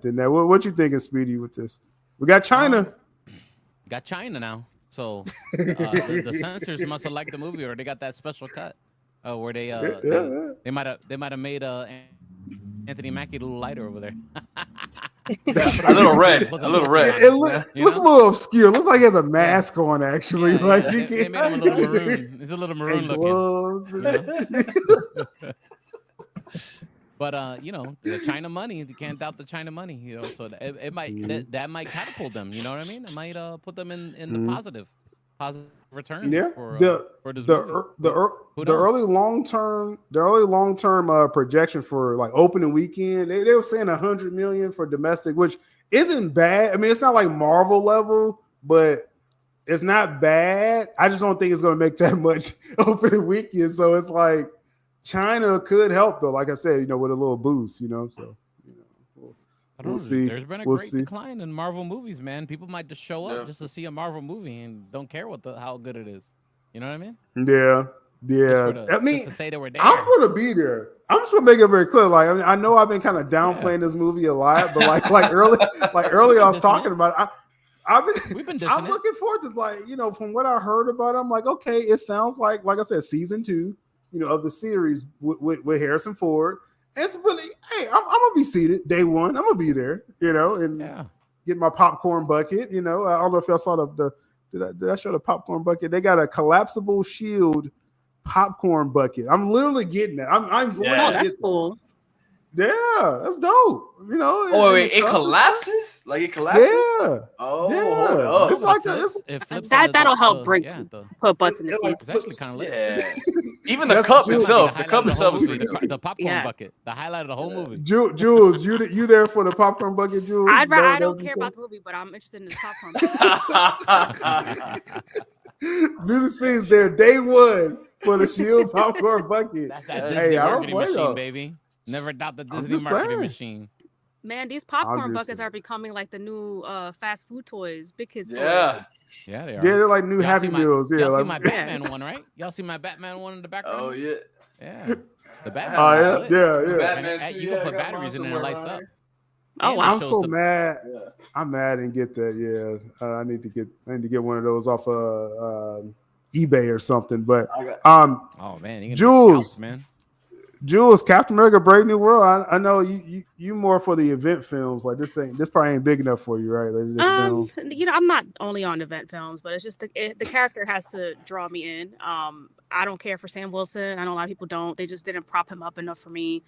than that. What you thinking, Speedy, with this? We got China. Got China now. So the censors must have liked the movie, or they got that special cut where they might have made Anthony Mackie a little lighter over there. a little red. It looks a little obscure. It looks like he has a mask on, actually. They made him a little maroon. He's a little maroon looking. Gloves. But the China money, you can't doubt the China money. So it might that might catapult them. You know what I mean? It might put them in the positive return. Yeah. For this the early long term projection for like opening weekend, they were saying 100 million for domestic, which isn't bad. I mean, it's not like Marvel level, but it's not bad. I just don't think it's going to make that much opening weekend. So it's like China could help though. Like I said, with a little boost. So. We'll see. There's been a great decline in Marvel movies, man. People might just show up just to see a Marvel movie and don't care how good it is. You know what I mean? Yeah. I mean, just to say that we're there. I'm gonna be there. I'm just gonna make it very clear. Like, I know I've been kind of downplaying this movie a lot, but like early I was talking about it. I'm looking forward to like, from what I heard about it, I'm like, okay, it sounds like I said, season 2, of the series with Harrison Ford. It's really, hey, I'm gonna be seated day one. I'm gonna be there, and get my popcorn bucket. I don't know if y'all saw did I show the popcorn bucket? They got a collapsible shield popcorn bucket. I'm literally getting that. I'm going to that's cool. Yeah, that's dope. Oh wait, it collapses? Like it collapses? Yeah. Oh, yeah. It's like that'll help put butts in the seat. It's actually kind of lit. Yeah. Even the cup itself. The cup itself is the popcorn bucket. The highlight of the whole movie. Jules, you there for the popcorn bucket, Jules? I don't care about the movie, but I'm interested in this popcorn bucket. Music Scene's there day one for the shield popcorn bucket. That's that Disney marketing machine, baby. Never doubt the Disney marketing machine. Man, these popcorn buckets are becoming like the new fast food toys, big kids. Yeah, they are. Yeah, they're like new Happy Meals. Y'all see my Batman one, right? Y'all see my Batman one in the background? Oh yeah. The Batman. Oh yeah. Batman you can put batteries in there and it lights up. Oh, I'm so mad. Yeah. I'm mad I didn't get that. Yeah, I need to get one of those off eBay or something. But oh man, you Jules, scalps, man. Jules, Captain America: Brave New World. I know you more for the event films. Like this probably ain't big enough for you, right? Like I'm not only on event films, but it's just the character has to draw me in. I don't care for Sam Wilson. I know a lot of people don't. They just didn't prop him up enough for me.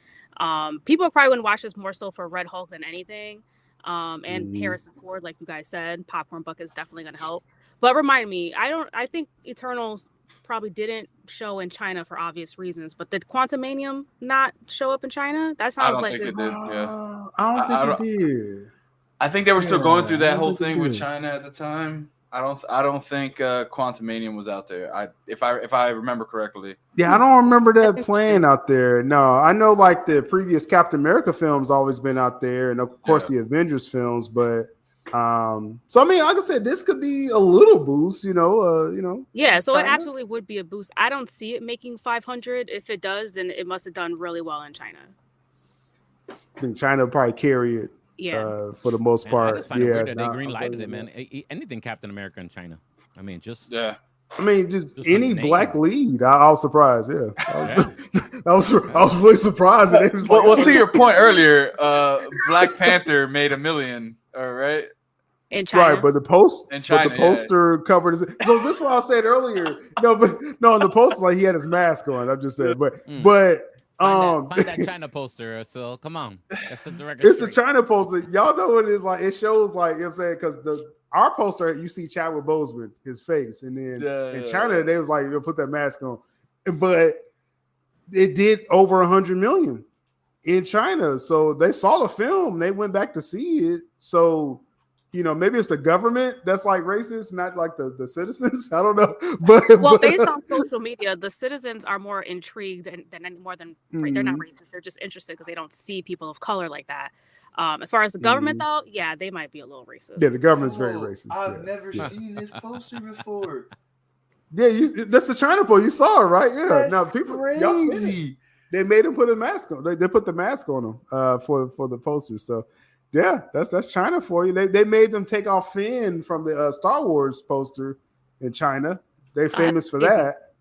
People probably wouldn't watch this more so for Red Hulk than anything. And Harrison Ford, like you guys said, popcorn bucket is definitely going to help. But remind me, I think Eternals probably didn't show in China for obvious reasons, but did Quantumanium not show up in China? That sounds like it did. Yeah, I don't think it did. I think they were still going through that whole thing with China at the time. I don't think Quantumanium was out there. If I remember correctly. Yeah, I don't remember that playing out there. No, I know like the previous Captain America films always been out there, and of course the Avengers films, but. So I mean, like I said, this could be a little boost, Yeah, so China? It absolutely would be a boost. I don't see it making 500. If it does, then it must have done really well in China. I think China will probably carry it. Yeah, for the most part. I just find it weird that they green-lighted it, man. Anything Captain America in China. I mean, just any black lead. I was surprised. Yeah, I was really surprised. That it was well, to your point earlier, Black Panther made $1 million. All right. In China, right? But the poster covered. So this is what I said earlier. No, in the poster, like he had his mask on. I'm just saying, but. Find that China poster, so come on. That's the direct. It's the China poster. Y'all know what it is like. It shows like, I'm saying, because our poster, you see Chadwick Boseman, his face, and then in China they was like, you'll put that mask on, but it did over 100 million in China. So they saw the film, they went back to see it. So maybe it's the government that's like racist, not like the citizens. I don't know. But based on social media, the citizens are more intrigued than they're not racist. They're just interested because they don't see people of color like that. As far as the government, though, yeah, they might be a little racist. Yeah, the government's very racist. I've never seen this poster before. Yeah, that's the China poster. You saw it, right? Yeah. That's now people, crazy. Y'all see it. They made him put a mask on. They put the mask on him for the poster. So Yeah, that's China for you. They made them take off Finn from the Star Wars poster in China. They famous for that.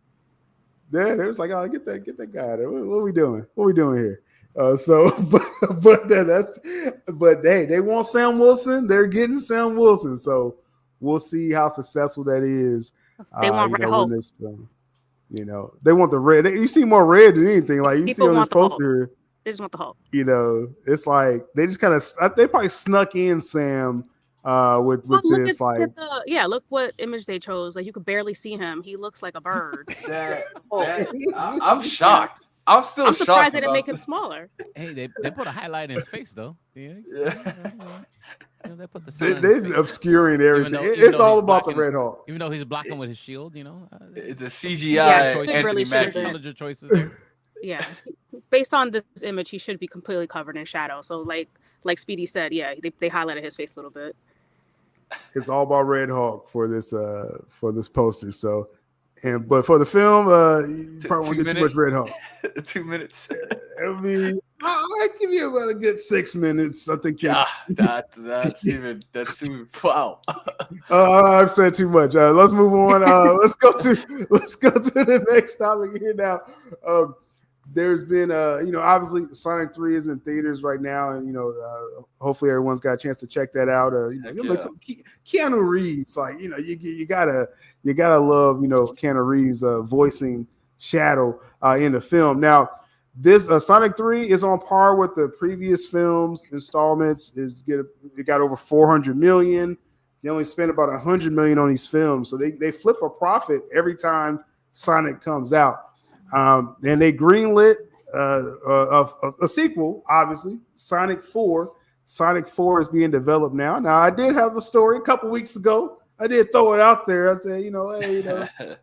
Yeah, they was like, oh, get that guy there. What are we doing? What are we doing here? But they want Sam Wilson. They're getting Sam Wilson. So we'll see how successful that is. They want Red Hulk. This film. They want the red. You see more red than anything. Like you see on this poster. They just want the Hulk. It's like they just kind of they probably snuck in Sam with this. Look what image they chose. Like you could barely see him. He looks like a bird. I'm shocked. I'm surprised they didn't make him smaller. Hey, they put a highlight in his face though. Yeah. They put they're obscuring everything. It's all about the Red Hulk. Even though he's blocking with his shield, it's a CGI. Intelligent choices there. Yeah, based on this image, he should be completely covered in shadow. So, like Speedy said, yeah, they highlighted his face a little bit. It's all about Red Hulk for this poster. So, but for the film, you probably won't get too much Red Hulk. 2 minutes. I mean, I give you about a good 6 minutes. I think. That's even wow. I've said too much. Let's move on. Let's go to the next topic here now. There's been, obviously Sonic 3 is in theaters right now, and hopefully everyone's got a chance to check that out. Keanu Reeves, like you gotta love Keanu Reeves voicing Shadow in the film. Now, this Sonic 3 is on par with the previous films installments. It got over 400 million. They only spent about 100 million on these films, so they flip a profit every time Sonic comes out. And they greenlit a sequel, obviously, Sonic 4. Sonic 4 is being developed now. Now, I did have a story a couple weeks ago. I did throw it out there. I said,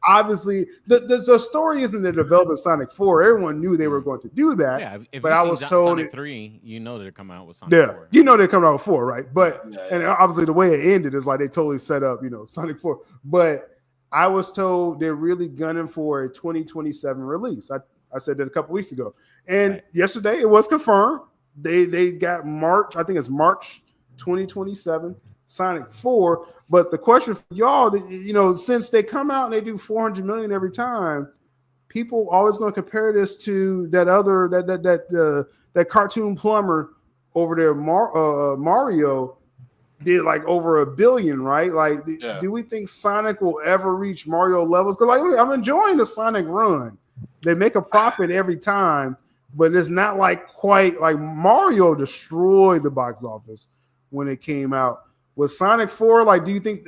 obviously, the story isn't the development of Sonic 4. Everyone knew they were going to do that. Yeah, but I was told Sonic 3, they're coming out with Sonic 4. They're coming out with 4, right? But and obviously the way it ended is like they totally set up, Sonic 4. But I was told they're really gunning for a 2027 release. I said that a couple weeks ago. And yesterday it was confirmed. They got March, I think it's March 2027, Sonic 4. But the question for y'all, since they come out and they do 400 million every time, people always going to compare this to that other that cartoon plumber over there, Mario. Did like over $1 billion, right? Like, do we think Sonic will ever reach Mario levels? Because I'm enjoying the Sonic run. They make a profit every time, but it's not like quite like Mario destroyed the box office when it came out. With Sonic 4, like, do you think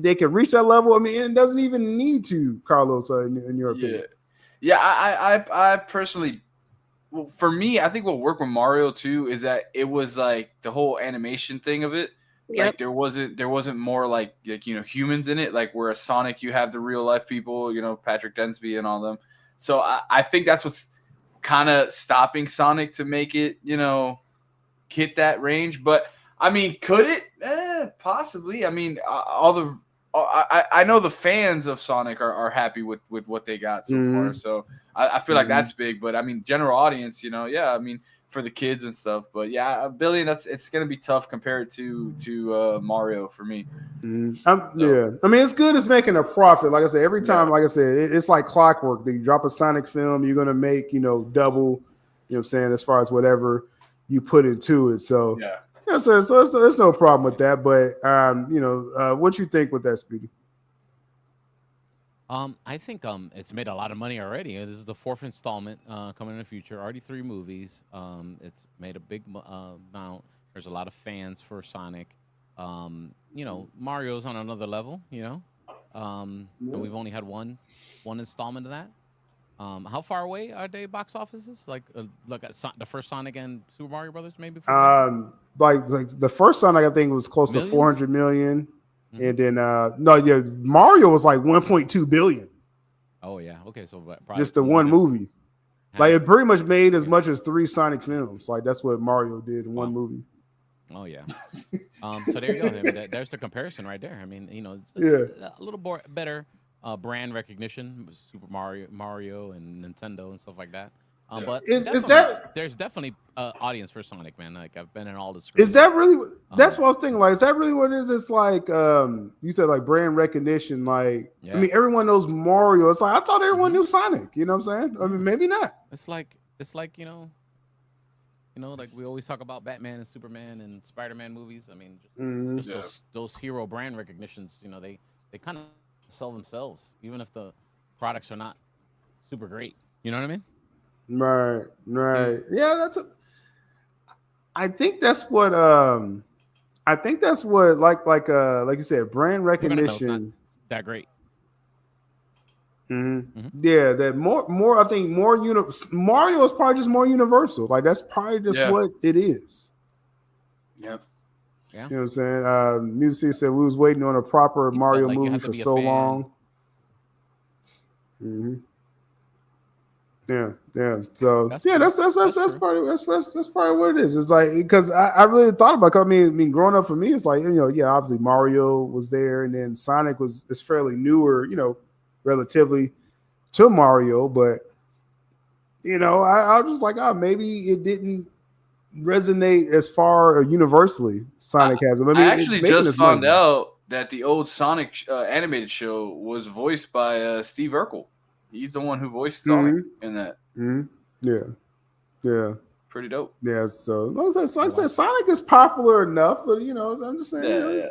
they can reach that level? I mean, it doesn't even need to, Carlos, in your opinion. Yeah, I personally. Well, for me, I think what worked with Mario too is that it was like the whole animation thing of it. Yep. Like there wasn't more like humans in it. Like whereas Sonic, you have the real life people, Patrick Densby and all them. So I think that's what's kind of stopping Sonic to make it, hit that range. But I mean, could it? Possibly. I mean, I know the fans of Sonic are happy with what they got so far. So I feel like that's big. But I mean, general audience, I mean, for the kids and stuff. But yeah, $1 billion, it's going to be tough compared to Mario for me. Yeah. I mean, it's good as making a profit. Like I said, every time, like I said, it's like clockwork. They drop a Sonic film, you're going to make, double, you know what I'm saying, as far as whatever you put into it. So, yeah, so there's no problem with that. But, what you think with that, Speedy? I think it's made a lot of money already. This is the 4th installment coming in the future. Already 3 movies. It's made a big amount. There's a lot of fans for Sonic. Mario's on another level. And we've only had one installment of that. How far away are they box offices? Like the first Sonic and Super Mario Brothers, maybe. Like the first Sonic, I think was close to 400 million. And then Mario was like 1.2 billion. Oh yeah, okay, so just the one movie. Like it pretty much made as much as 3 Sonic films. Like that's what Mario did in one movie. Oh yeah. So there you go. I mean, there's the comparison right there. I mean, it's a little more better brand recognition, Super Mario and Nintendo and stuff like that. But is that there's definitely audience for Sonic, man. Like I've been in all the screens. Is that really? That's what I was thinking. Like, is that really what it is? It's like you said, like brand recognition. Like, I mean, everyone knows Mario. It's like I thought everyone knew Sonic. You know what I'm saying? I mean, maybe not. It's like like we always talk about Batman and Superman and Spider-Man movies. I mean, just those hero brand recognitions. They kind of sell themselves, even if the products are not super great. You know what I mean? Right. Yeah, I think that's what like you said, brand recognition. Not that great. Yeah, that more. I think Mario is probably just more universal. Like that's probably just what it is. Yep. Yeah. You know what I'm saying? Music said we was waiting on a proper Mario movie for so long. Yeah. So that's probably what it is. It's like because I really thought about it. I mean, growing up for me, it's like obviously Mario was there, and then Sonic is fairly newer, relatively to Mario, but I was just like, maybe it didn't resonate as far or universally. Sonic has. I mean, I actually just found out that the old Sonic animated show was voiced by Steve Urkel. He's the one who voiced Sonic in that. Yeah. Pretty dope. Yeah. So, like I said, Sonic is popular enough, but I'm just saying,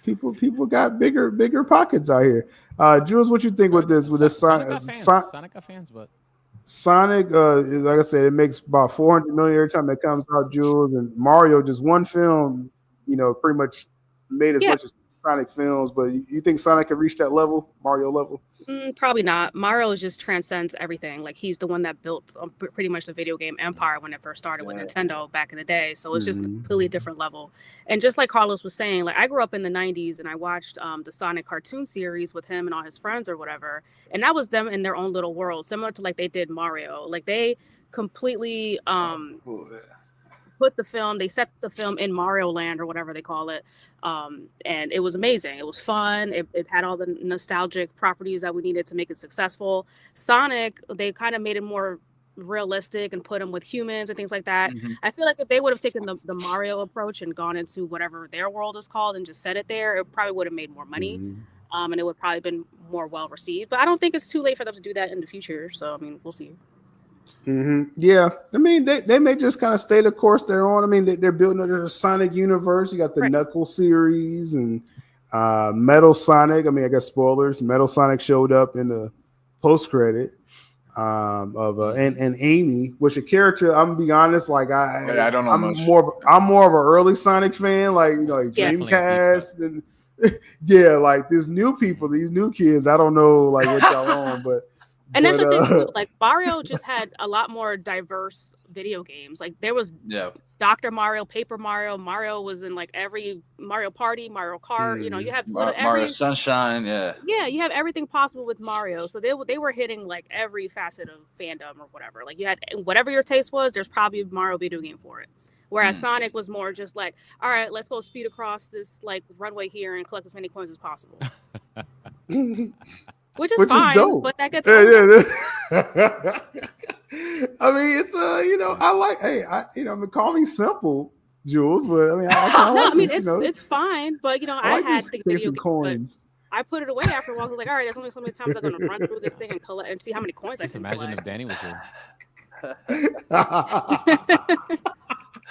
people got bigger pockets out here. Jules, what you think with this? With this Sonic got fans, but Sonic, like I said, it makes about $400 million every time it comes out. Jules, and Mario, just one film, pretty much made as much as Sonic films. But you think Sonic could reach that level, Mario level? Probably not. Mario just transcends everything. Like he's the one that built pretty much the video game empire when it first started with Nintendo back in the day. So it's just a completely different level. And just like Carlos was saying, like I grew up in the 90s and I watched the Sonic cartoon series with him and all his friends or whatever. And that was them in their own little world, similar to like they did Mario. Like they completely they set the film in Mario Land or whatever they call it. And it was amazing. It was fun. It had all the nostalgic properties that we needed to make it successful. Sonic, they kind of made it more realistic and put him with humans and things like that. I feel like if they would have taken the Mario approach and gone into whatever their world is called and just set it there, it probably would have made more money. And it would probably been more well received. But I don't think it's too late for them to do that in the future. So, I mean, we'll see. Yeah, I mean they may just kind of stay the course they're on. I mean they're building their Sonic universe. You got the Knuckle series and Metal Sonic. I mean, I guess spoilers. Metal Sonic showed up in the post credit of and Amy, which a character. I'm gonna be honest, like I don't know. I'm much. I'm more of an early Sonic fan, like like Dreamcast and like these new people, these new kids. I don't know like what y'all on, but. And that's the thing too. Like Mario just had a lot more diverse video games. Like there was Dr. Mario, Paper Mario. Mario was in like every Mario Party, Mario Kart. You have Mario Sunshine. Yeah, you have everything possible with Mario. So they were hitting like every facet of fandom or whatever. Like you had whatever your taste was. There's probably a Mario video game for it. Whereas Sonic was more just like, all right, let's go speed across this like runway here and collect as many coins as possible. Which is fine, dope. But that gets I mean, it's I like. Hey, call me simple, Jules, but I mean, I mean, it's fine, but I had the video coins. I put it away after a while. I was like, all right, there's only so many times I'm gonna run through this thing and collect and see how many coins I can collect. Imagine if Danny was here.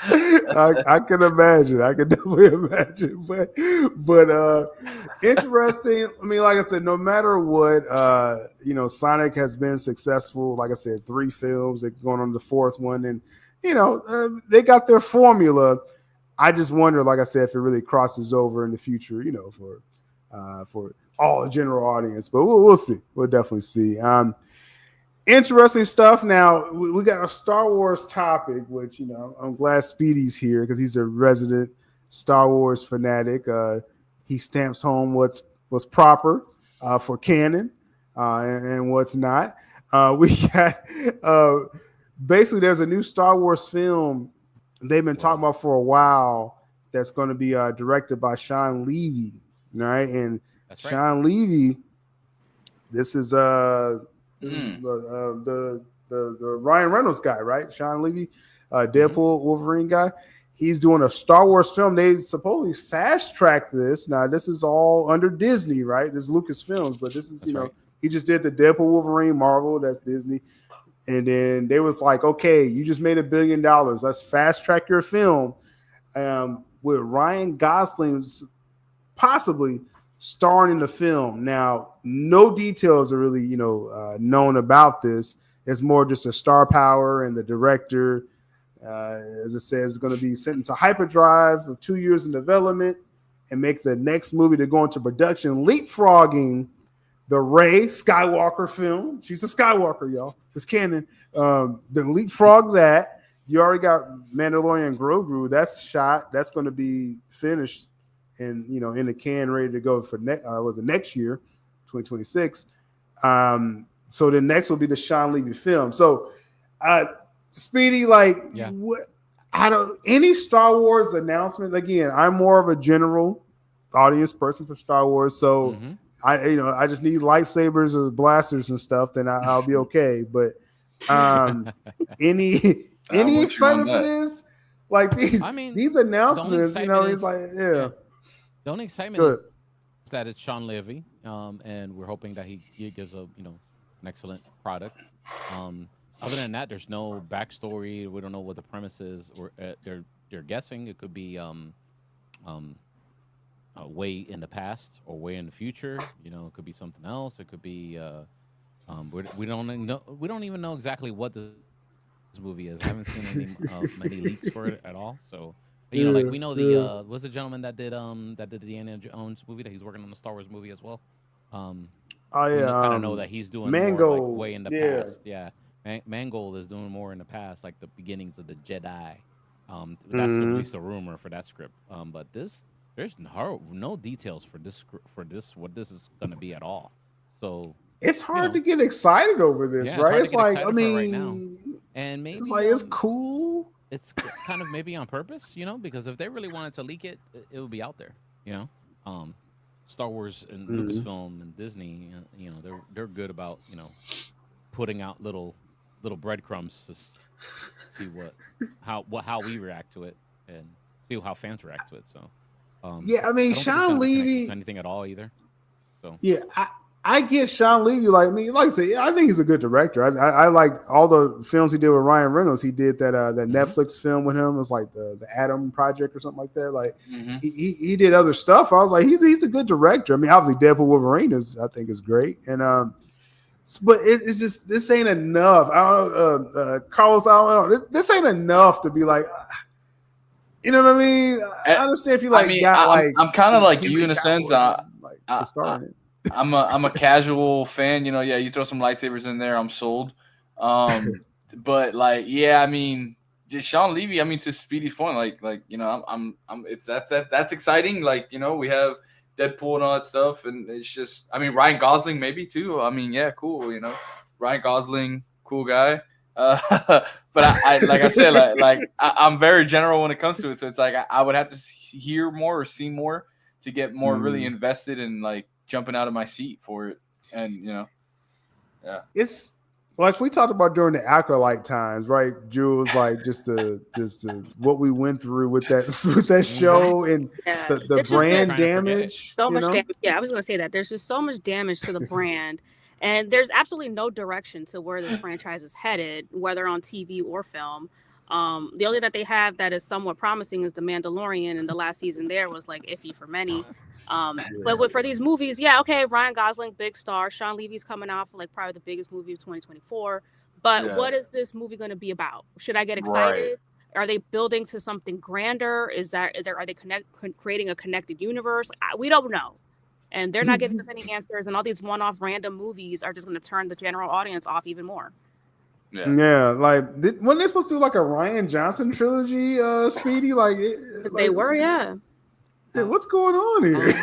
I can imagine. I can definitely imagine. But interesting. I mean, like I said, no matter what, Sonic has been successful. Like I said, 3 films. They're going on the 4th one, and they got their formula. I just wonder, like I said, if it really crosses over in the future, for all the general audience. But we'll see. We'll definitely see. Interesting stuff. Now we got a Star Wars topic, which I'm glad Speedy's here because he's a resident Star Wars fanatic. He stamps home what's proper for canon and what's not. We got basically there's a new Star Wars film they've been talking about for a while that's going to be directed by Sean Levy, right? And Sean Levy, this is the the Ryan Reynolds guy, right? Sean Levy, Deadpool Wolverine guy. He's doing a Star Wars film. They supposedly fast tracked this. Now this is all under Disney, right? This is Lucasfilms, but this is he just did the Deadpool Wolverine Marvel. That's Disney. And then they was like, okay, you just made $1 billion. Let's fast track your film with Ryan Gosling's possibly starring in the film. Now, no details are really, known about this. It's more just a star power, and the director, as it says, is going to be sent into hyperdrive of 2 years in development and make the next movie to go into production, leapfrogging the Rey Skywalker film. She's a Skywalker, y'all. It's canon. Then leapfrog that. You already got Mandalorian Grogu. That's shot. That's going to be finished and in the can, ready to go for next year, 2026. So the next will be the Sean Levy film. So, Speedy, any Star Wars announcement. Again, I'm more of a general audience person for Star Wars, so I just need lightsabers or blasters and stuff, then I'll be okay. But any excitement for this? Like these announcements, it's like The only excitement is that it's Sean Levy, and we're hoping that he gives an excellent product. Other than that, there's no backstory. We don't know what the premise is, or they're guessing it could be way in the past or way in the future. It could be something else. It could be we don't even know exactly what this movie is. I haven't seen many leaks for it at all. So we know the what's the gentleman that did the Indiana Jones movie, that he's working on the Star Wars movie as well. Kind of know that he's doing Mangold, more, way in the past. Yeah, Mangold is doing more in the past, like the beginnings of the Jedi. That's at least a rumor for that script. But there's no details for this what this is going to be at all. So it's hard to get excited over this, right? It's like, right now. And maybe it's like it's cool. It's kind of maybe on purpose, because if they really wanted to leak it, it would be out there. Star Wars and Lucasfilm and Disney, they're good about putting out little breadcrumbs to see how we react to it and see how fans react to it. So Sean Levy anything at all either. So I get Sean Levy. Like I said, I think he's a good director. I like all the films he did with Ryan Reynolds. He did that Netflix film with him. It was like the Adam Project or something like that. Like he did other stuff. I was like, he's a good director. I mean, obviously Deadpool Wolverine is great. And but it's just, this ain't enough. Carlos, I don't know. This ain't enough to be like, you know what I mean? I understand if you I'm kind of like you in a sense. To start it. I'm a casual fan. You throw some lightsabers in there, I'm sold. But just Sean Levy. To Speedy's point, that's exciting. We have Deadpool and all that stuff, and it's just, Ryan Gosling maybe too. Cool. Ryan Gosling, cool guy. But I like I said, I'm very general when it comes to it. So it's like I would have to hear more or see more to get more really invested in jumping out of my seat for it. And it's like we talked about during the Acolyte times, right? Jules, just what we went through with that show and the brand damage. So much damage. Yeah, I was gonna say that there's just so much damage to the brand, and there's absolutely no direction to where this franchise is headed, whether on TV or film. The only that they have that is somewhat promising is The Mandalorian, and the last season there was iffy for many. But for these movies, Ryan Gosling, big star. Sean Levy's coming off probably the biggest movie of 2024. But what is this movie going to be about? Should I get excited? Right. Are they building to something grander? Are they creating a connected universe? We don't know. And they're not giving us any answers. And all these one-off random movies are just going to turn the general audience off even more. Yeah, when they're supposed to do a Ryan Johnson trilogy, Speedy, they were, what's going on here?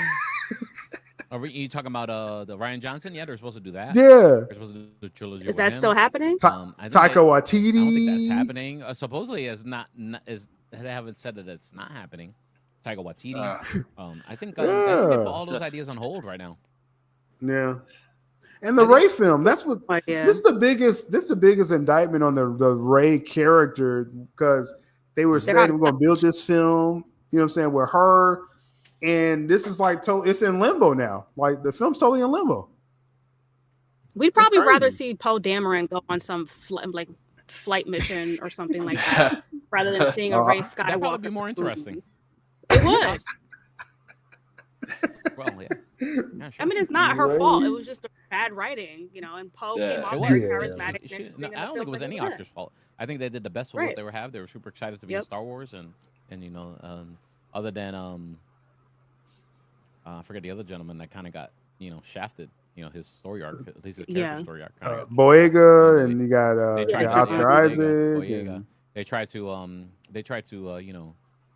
Are you talking about the Ryan Johnson? Yeah, they're supposed to do that. Yeah, they're supposed to do the trilogy. Is that still happening? Taika Waititi. I don't think that's happening. Supposedly, they haven't said that it's not happening. Taika Waititi. I think they put all those ideas on hold right now. Yeah. And the Rey film, that's what this is the biggest indictment on the Rey character, because they were saying we're going to build this film, you know what I'm saying, with her, and this is like it's in limbo now. Like the film's totally in limbo. We'd probably rather see Poe Dameron go on some flight mission or something like that, rather than seeing a Rey Skywalker. That would be more interesting. It would. Well, yeah. Sure. I mean, it's not her fault. It was just bad writing, you know. And Poe came off very charismatic. I don't think it was any actor's fault. I think they did the best with what they have. They were super excited to be in Star Wars, and you know, other than I forget the other gentleman that kind of got shafted. You know, his story arc, at least his character story arc. Boyega, and you got Oscar Isaac. They tried to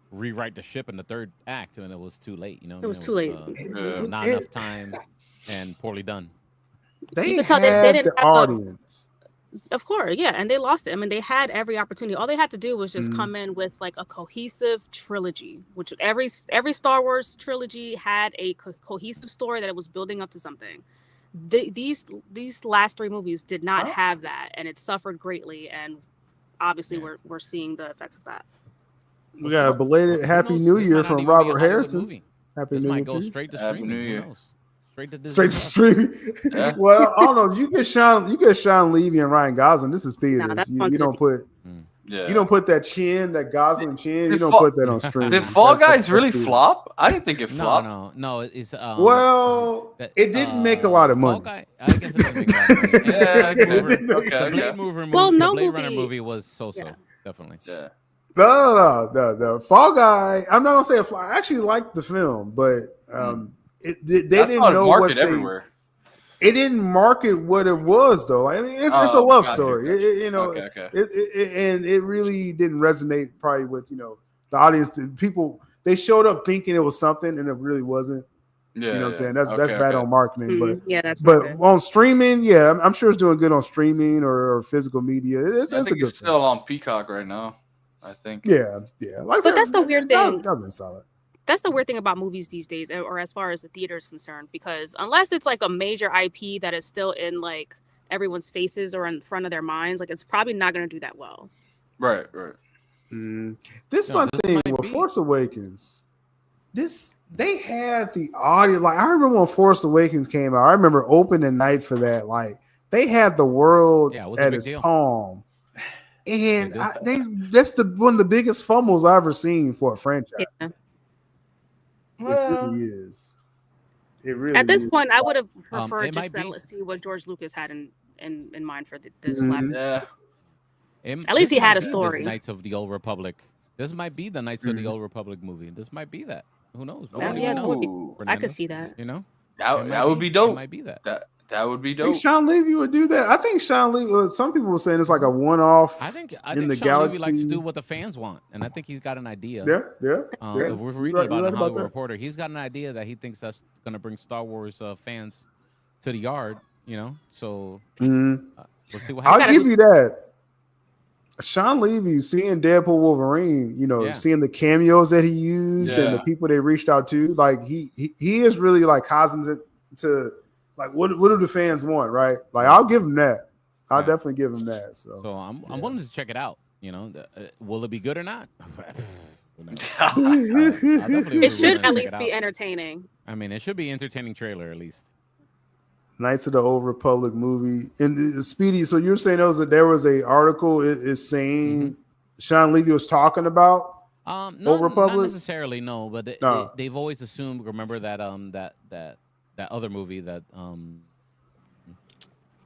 rewrite the ship in the third act, and it was too late. You know, it was too late. Not enough time, and poorly done. They had the audience. Of course, yeah, and they lost it. I mean, they had every opportunity. All they had to do was just come in with like a cohesive trilogy, which every Star Wars trilogy had a cohesive story that it was building up to something. These last three movies did not have that, and it suffered greatly. And obviously, we're seeing the effects of that. We got a belated Happy New Year from Robert Harrison. Happy New Year. Might go straight to streaming. New Year. Straight to streaming. Well, I don't know. You get Sean Levy and Ryan Gosling. This is theaters. You don't put. You don't put that Gosling chin. You don't put that on streaming. Did Fall Guys really flop? I didn't think it flopped. No. It's well, it didn't make a lot of money. I guess it didn't make a lot of money. The Blade Runner movie was so-so. Definitely. Yeah. No. Fall Guy. I'm not gonna say a flop. I actually liked the film, but they didn't know what everywhere. It didn't market what it was, though. I mean, it's a love story, and it really didn't resonate probably with the audience. People, they showed up thinking it was something, and it really wasn't. Yeah, you know what I'm saying? That's bad on marketing, but on streaming, I'm sure it's doing good on streaming or physical media. It's I think it's still on Peacock right now. I think. Yeah. Like that's the weird thing. Doesn't sell it. That's the weird thing about movies these days, or as far as the theater is concerned, because unless it's like a major IP that is still in like everyone's faces or in front of their minds, like it's probably not going to do that well. Right. This one thing with Force Awakens, they had the audio. Like I remember when Force Awakens came out. I remember opening night for that. Like they had the world at its palm. And that's one of the biggest fumbles I've ever seen for a franchise. Yeah. It really is. At this point, I would have preferred just to see what George Lucas had in mind for this lab. Yeah. At least he had a story. Knights of the Old Republic. This might be the Knights of the Old Republic movie. This might be that. Who knows? I could see that. You know, that would be dope. It might be that. That would be dope. Sean Levy would do that. I think Sean Levy. Some people were saying it's like a one-off. I think Sean Levy likes to do what the fans want, and I think he's got an idea. Yeah. If we're reading about it in Hollywood Reporter, he's got an idea that he thinks that's going to bring Star Wars fans to the yard. You know, so we'll see what happens. I'll give you that. Sean Levy, seeing Deadpool Wolverine, seeing the cameos that he used and the people they reached out to, like he is really like cognizant to. Like what do the fans want, right? Like I'll give them that. I'll definitely give them that. So I'm willing to check it out. You know, will it be good or not? It should at least be entertaining. I mean, it should be entertaining trailer at least. Knights of the Old Republic movie and Speedy. So you're saying there was a article is saying Sean Levy was talking about Old Republic? Not necessarily, no, but they've always assumed. Remember that that other movie that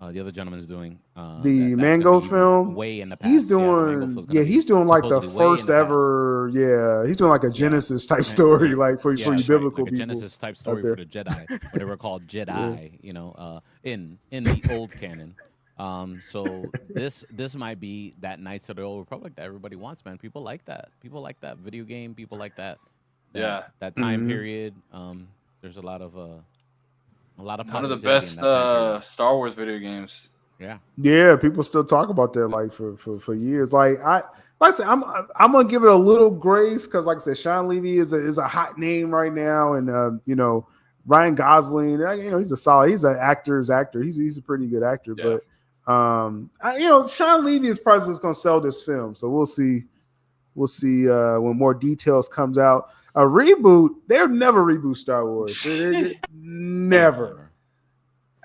the other gentleman is doing, the Mango film. Way in the past, he's doing he's doing like the first ever. Yeah, he's doing like a Genesis type story, like for you biblical like a Genesis type story for the Jedi, what they were called Jedi. You know, in the old canon. So this might be that Knights of the Old Republic that everybody wants, man. People like that. People like that video game. People like that. That time period. There's a lot of one of the best Star Wars video games. Yeah, people still talk about that like for years. Like I said, I'm gonna give it a little grace because, like I said, Sean Levy is a hot name right now, and Ryan Gosling, he's an actor's actor. He's a pretty good actor, but Sean Levy is probably what's going to sell this film. So we'll see. We'll see when more details comes out. A reboot, they'll never reboot Star Wars. Never.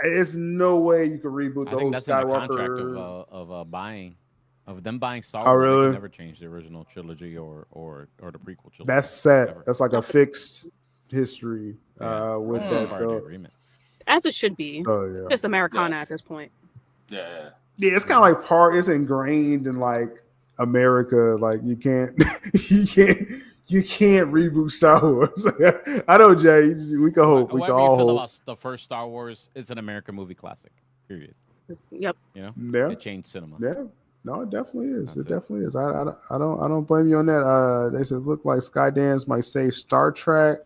It's no way you can reboot the whole Skywalker. I think that's in the contract of them buying Star Wars. Really? They can never change the original trilogy or the prequel trilogy. That's set. Never. That's like a fixed history with that. So as it should be. Just Americana at this point. Yeah. Yeah, it's kind of like it's ingrained in like America. Like you can't reboot Star Wars. I know, Jay. We can hope. We can all hope. About the first Star Wars, it's an American movie classic. Period. Yep. It changed cinema. Yeah. No, it definitely is. It definitely is. I don't blame you on that. They said look like Skydance might save Star Trek.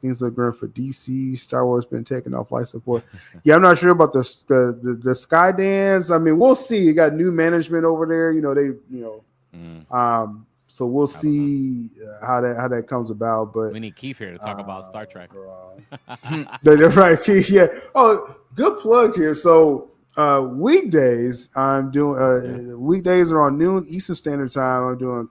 Things look good for DC. Star Wars been taking off life support. Yeah, I'm not sure about the Skydance. I mean, we'll see. You got new management over there. So we'll see how that comes about. But we need Keith here to talk about Star Trek. They're right, Keith. Yeah. Oh, good plug here. So weekdays, I'm doing. Weekdays are on noon Eastern Standard Time. I'm doing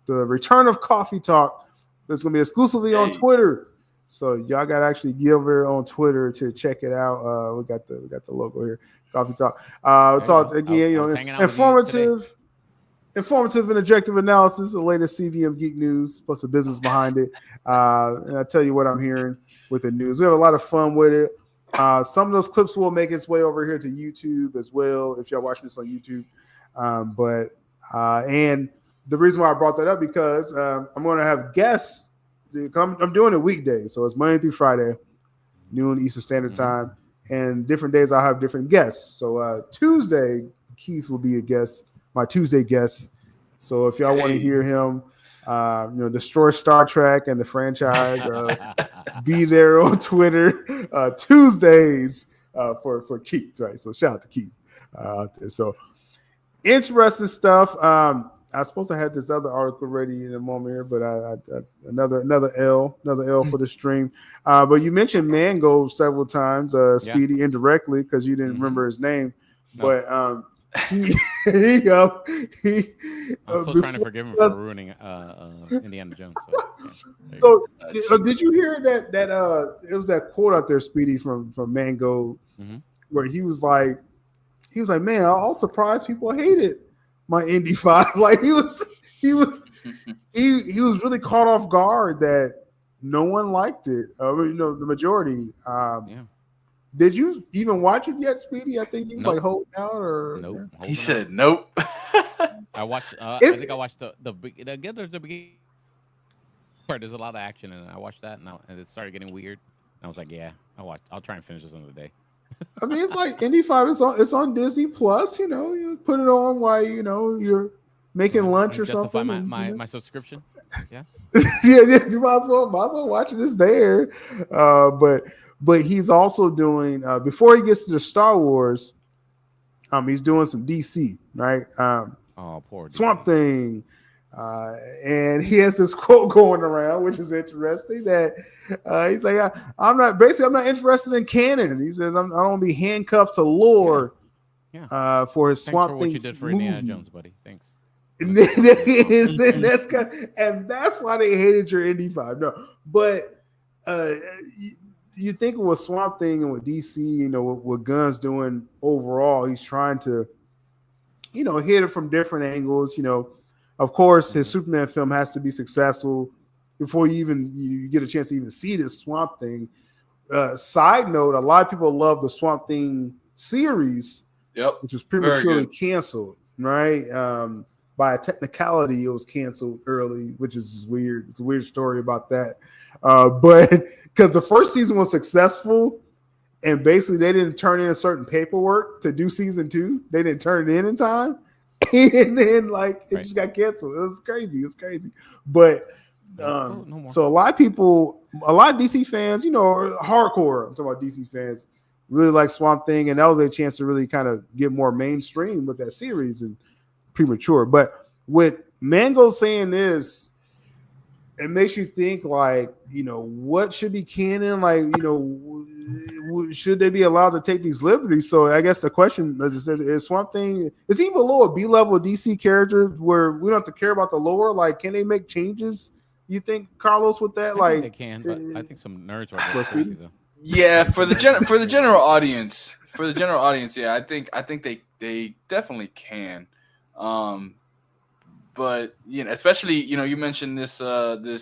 the Return of Coffee Talk. That's going to be exclusively on Twitter. So y'all got to actually get over there on Twitter to check it out. We got the logo here, Coffee Talk. Talk again, informative and objective analysis, the latest CVM geek news, plus the business behind it. And I'll tell you what I'm hearing with the news. We have a lot of fun with it. Some of those clips will make its way over here to YouTube as well, if y'all watching this on YouTube. And the reason why I brought that up because I'm going to have guests. I'm doing it weekdays, so it's Monday through Friday, noon Eastern Standard Time, and different days I'll have different guests. So Tuesday, Keith will be a guest, my Tuesday guest. So if y'all want to hear him, destroy Star Trek and the franchise, be there on Twitter Tuesdays for Keith, right? So shout out to Keith out there. So interesting stuff. I was supposed to have this other article ready in a moment here, but another L for the stream. But you mentioned Mango several times, Speedy, indirectly because you didn't remember his name. No. But I'm still trying to forgive him for ruining Indiana Jones. Did you hear that it was that quote out there, Speedy, from Mango, where he was like, man, I'm surprised people hated my Indy 5. Like he was really caught off guard that no one liked it. The majority. Did you even watch it yet, Speedy? I think he was like holding out, or nope. He said nope. I watched. I think I watched the beginning part. There's a lot of action in it. I watched that, and it started getting weird. And I was like, yeah, I'll try and finish this another day. I mean, it's like Indy 5. It's on Disney Plus. You put it on while you're making lunch or something. My subscription. Yeah. yeah. You might as well watch it. It's there. But he's also doing before he gets to the Star Wars. He's doing some DC, right? Poor Swamp Thing. And he has this quote going around, which is interesting. That he's like, I'm not interested in canon. He says, I don't want to be handcuffed to lore. Yeah. For his Thanks Swamp for Thing what you did for movie. Indiana Jones, buddy. Thanks. And that's why they hated your Indy 5. No, but you think with Swamp Thing and with DC, what Gunn's doing overall, he's trying to, hit it from different angles. Of course, his Superman film has to be successful before you get a chance to even see this Swamp Thing. Side note: a lot of people love the Swamp Thing series, which was prematurely canceled, right? By a technicality, it was canceled early, which is just weird. It's a weird story about that. But because the first season was successful, and basically they didn't turn in a certain paperwork to do season 2. They didn't turn it in time. And then it just got canceled. It was crazy. But so a lot of DC fans, hardcore, I'm talking about DC fans, really like Swamp Thing, and that was a chance to really kind of get more mainstream with that series and premature. But with Mango saying this, it makes you think like, what should be canon? Like, should they be allowed to take these liberties? So I guess the question, as it says, is Swamp Thing, is he below a B-level DC character where we don't have to care about the lore? Like, can they make changes? You think, Carlos, with that? I think they can, but I think some nerds are crazy though. Yeah, for the general audience, yeah, I think they definitely can. But especially you mentioned this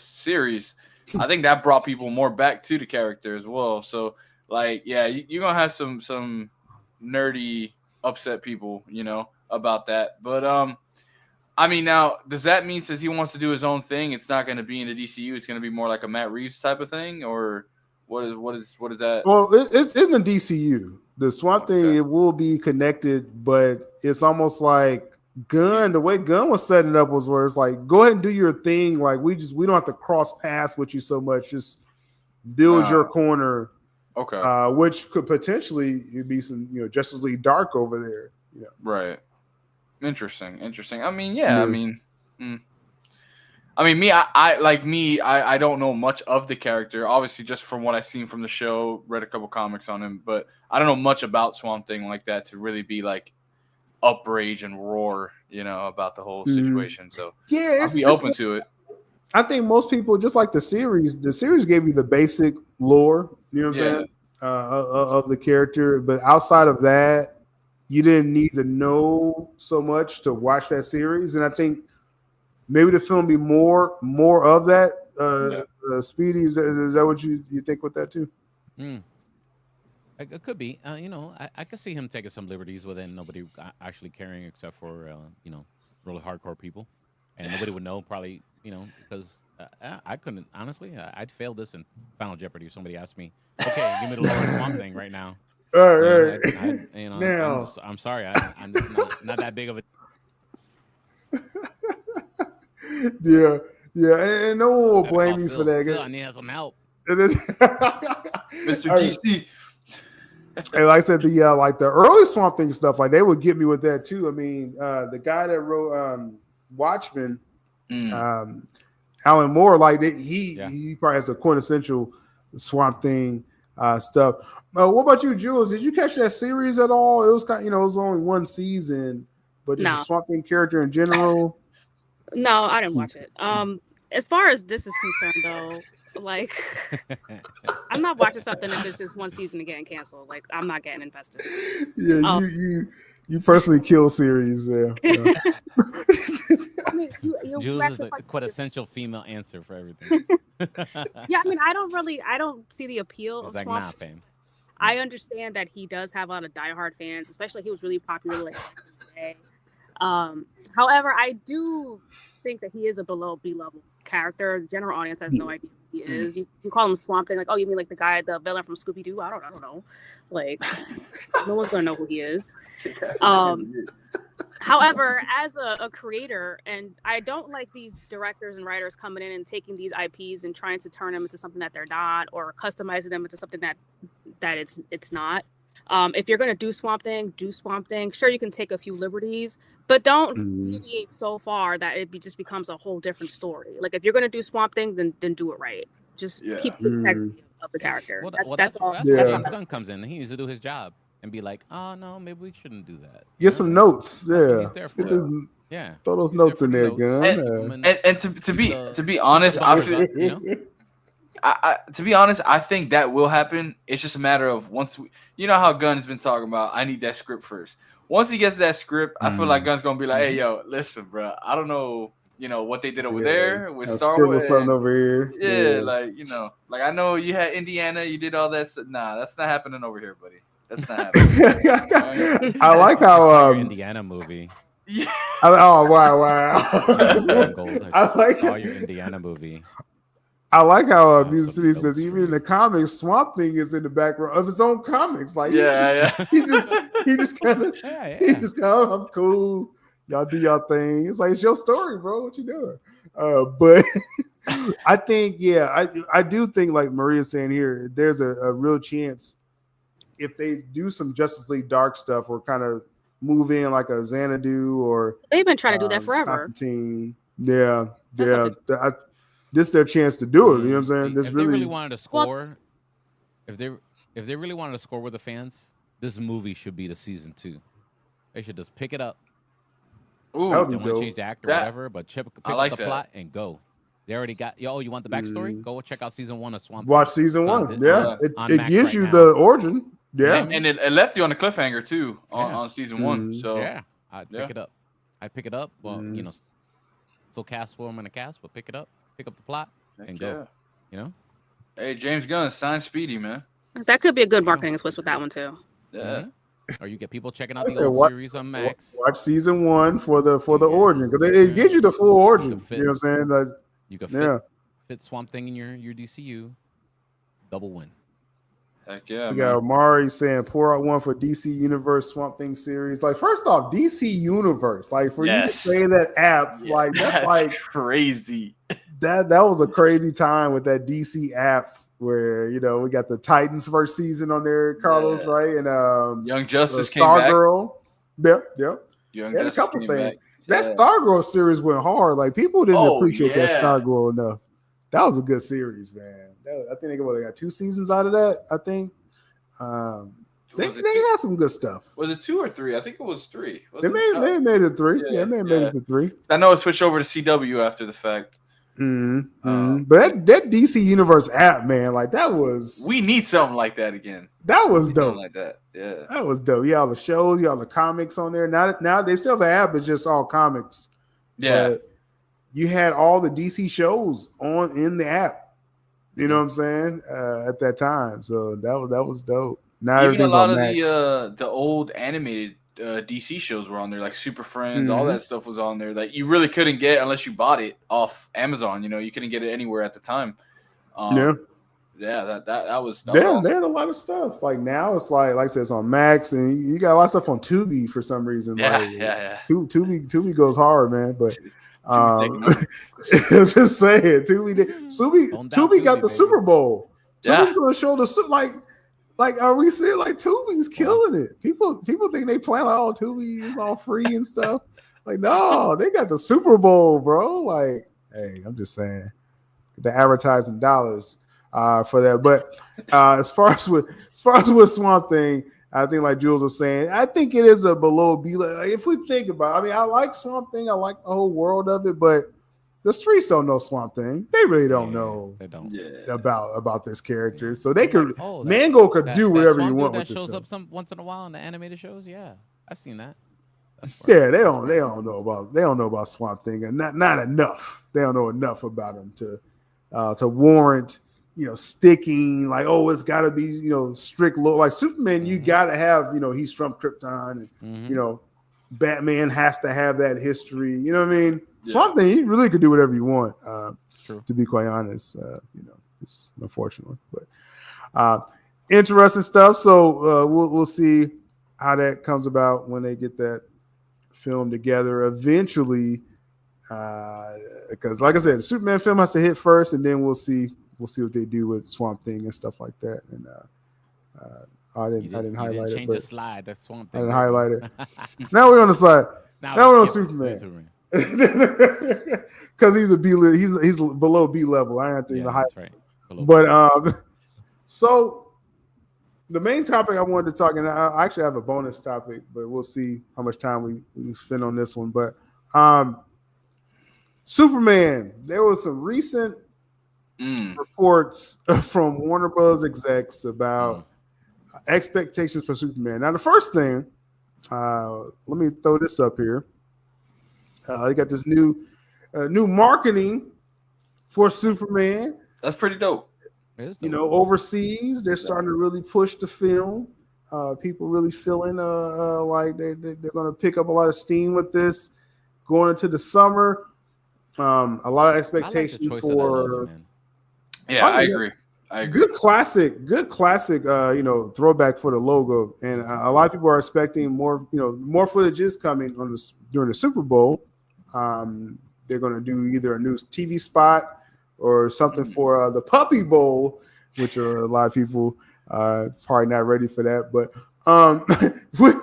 series, I think that brought people more back to the character as well. So like, yeah, you're gonna have some nerdy upset people, about that. But I mean, now does that mean since he wants to do his own thing, it's not going to be in the DCU? It's going to be more like a Matt Reeves type of thing, or what is that? Well, it's in the DCU. The Swamp Thing, it will be connected, but it's almost like Gunn. The way Gunn was setting it up was where it's like, go ahead and do your thing. Like we don't have to cross paths with you so much. Just build your corner. Okay. Which could potentially be some Justice League Dark over there. Right. Interesting. I mean, yeah. I mean, I don't know much of the character. Obviously, just from what I've seen from the show, read a couple comics on him, but I don't know much about Swamp Thing like that to really be like uprage and roar, about the whole situation. So yeah, I'll be open to it. I think most people, just like the series gave you the basic lore, I'm saying, of the character, but outside of that, you didn't need to know so much to watch that series. And I think maybe the film be more of that. Speedy, is that what you think with that too? It could be. I could see him taking some liberties within nobody actually caring except for really hardcore people, and nobody would know probably. Because I couldn't honestly. I'd fail this in Final Jeopardy if somebody asked me, "Okay, give me the Lord Swamp Thing right now." Right. Now, I'm sorry. I'm just not that big of a. Yeah, and no one will blame you for that. Still, I need some help. Mr. DC. And like I said, the early Swamp Thing stuff, like they would get me with that too. I mean, the guy that wrote Watchmen, Alan Moore, like he probably has a quintessential Swamp Thing stuff. What about you, Jules? Did you catch that series at all? It was it was only one season, but just a Swamp Thing character in general. No, I didn't watch it. As far as this is concerned, though, like I'm not watching something if it's just one season and getting canceled. Like I'm not getting invested. Yeah, you personally kill series. Yeah. I mean, Jules is the quintessential female answer for everything. Yeah, I mean, I don't see the appeal of like, Swamp. nah, fam. I understand that he does have a lot of diehard fans, especially he was really popular like today. However, I do think that he is a below B-level character. The general audience has no idea who he is. You call him Swamp Thing, like, oh, you mean like the villain from Scooby-Doo? I don't know. Like, no one's gonna know who he is. However, as a creator, and I don't like these directors and writers coming in and taking these IPs and trying to turn them into something that they're not, or customizing them into something that it's not. If you're gonna do Swamp Thing, do Swamp Thing. Sure, you can take a few liberties, but don't deviate so far that it just becomes a whole different story. Like if you're gonna do Swamp Thing, then do it right. Just keep the integrity of the character. Well, that's all. That's where James Gunn comes in. He needs to do his job and be like, oh no, maybe we shouldn't do that. Get some notes. Yeah. Throw those notes in there, Gunn. And to be honest, I feel, to be honest, I think that will happen. It's just a matter of once how Gunn's been talking about. I need that script first. Once he gets that script, I feel like Gunn's gonna be like, "Hey, yo, listen, bro. I don't know, what they did over there with Star Wars, something over here. Yeah, like I know you had Indiana, you did all that stuff. Nah, that's not happening over here, buddy. That's not happening." I like how Indiana movie. Yeah. Oh wow! I like your Indiana movie. I like how Music City says even in the comics, Swamp Thing is in the background of his own comics. Like he just kind of I'm cool. Y'all do y'all thing. It's like it's your story, bro. What you doing? But I think I do think like Maria's saying here, there's a real chance if they do some Justice League Dark stuff or kind of move in like a Xanadu or they've been trying to do that forever. Constantine. Yeah. this is their chance to do it. You know what I'm saying? This if they really wanted to score, if they really wanted to score with the fans, this movie should be the season 2. They should just pick it up. Ooh, they want to change the actor or whatever, but pick up the plot and go. They already got you want the backstory? Go check out season 1 of Swamp Thing. Watch season 1. It gives you the origin. Yeah, and it left you on a cliffhanger too on season 1. So I'd pick it up. I pick it up. Well, so cast for them in a cast, but pick it up, pick up the plot, and go. You know. Hey, James Gunn, sign Speedy, man. That could be a good marketing twist with that one too. Yeah. Or you get people checking out the old series on Max. Watch season 1 for the origin, because it gives you the full origin. You know what I'm saying? Like, you can fit Swamp Thing in your DCU. Double win. Heck yeah. We got Mari saying pour out one for DC Universe Swamp Thing series. Like, first off, DC Universe. Like, for you to say that app, like that's like crazy. That was a crazy time with that DC app where we got the Titans first season on there, Carlos, right? And Young Justice came back. Stargirl. Yep. Young Justice a couple things. Back. That Stargirl series went hard. Like, people didn't appreciate that Stargirl enough. That was a good series, man. I think they got 2 seasons out of that. I think they had some good stuff. Was it 2 or 3? I think it was 3. They made it 3. Yeah, made it to 3. I know it switched over to CW after the fact. But that DC Universe app, man, like that was. We need something like that again. That was dope. Like that, yeah. That was dope. You all the shows, you all the comics on there. Now they still have an app. It's just all comics. Yeah. But you had all the DC shows in the app. You know what I'm saying? At that time, so that was dope. Now even a lot of the old animated DC shows were on there, like Super Friends. All that stuff was on there that you really couldn't get unless you bought it off Amazon. You couldn't get it anywhere at the time. That was. They had a lot of stuff. Like now, it's like I said, it's on Max, and you got a lot of stuff on Tubi for some reason. Tubi goes hard, man, but. Just saying, Tubi got the Super Bowl. Tubi's going to show the like. Are we seeing like Tubi's killing it? People think they plan Tubi is all free and stuff. Like, no, they got the Super Bowl, bro. Like, hey, I'm just saying, the advertising dollars for that. But as far as with Swamp Thing. I think, like Jules was saying, I think it is a below B. Like, if we think about it, I mean, I like Swamp Thing. I like the whole world of it, but the streets don't know Swamp Thing. They really don't know about this character. So they could, Mango could do whatever you want with this. That shows up once in a while in the animated shows. Yeah, I've seen that. Yeah, they don't know about Swamp Thing, and not enough. They don't know enough about him to warrant. Sticking like, it's got to be, strict law. Like Superman, you got to have, he's from Krypton, and Batman has to have that history. You know what I mean? Yeah. Swamp Thing, he really could do whatever you want. To be quite honest, it's unfortunately, but interesting stuff. So we'll see how that comes about when they get that film together eventually. Because, like I said, the Superman film has to hit first, and then we'll see. We'll see what they do with Swamp Thing and stuff like that. And I didn't highlight it. Change the slide. That's Swamp Thing. I didn't highlight it. Now we're on the side. Now we're on Superman. Because he's a B. He's below B level. I have to even highlight. Right. But so the main topic I wanted to talk, and I actually have a bonus topic, but we'll see how much time we spend on this one. But Superman. There was some recent reports from Warner Bros. Execs about expectations for Superman. Now, the first thing, let me throw this up here. You got this new marketing for Superman. That's pretty dope. Overseas, they're starting to really push the film. People really feeling like they're going to pick up a lot of steam with this going into the summer. A lot of expectation for. I agree. Good classic, throwback for the logo, and a lot of people are expecting more. More footage is coming during the Super Bowl. They're going to do either a new TV spot or something for the Puppy Bowl, which are a lot of people probably not ready for that. But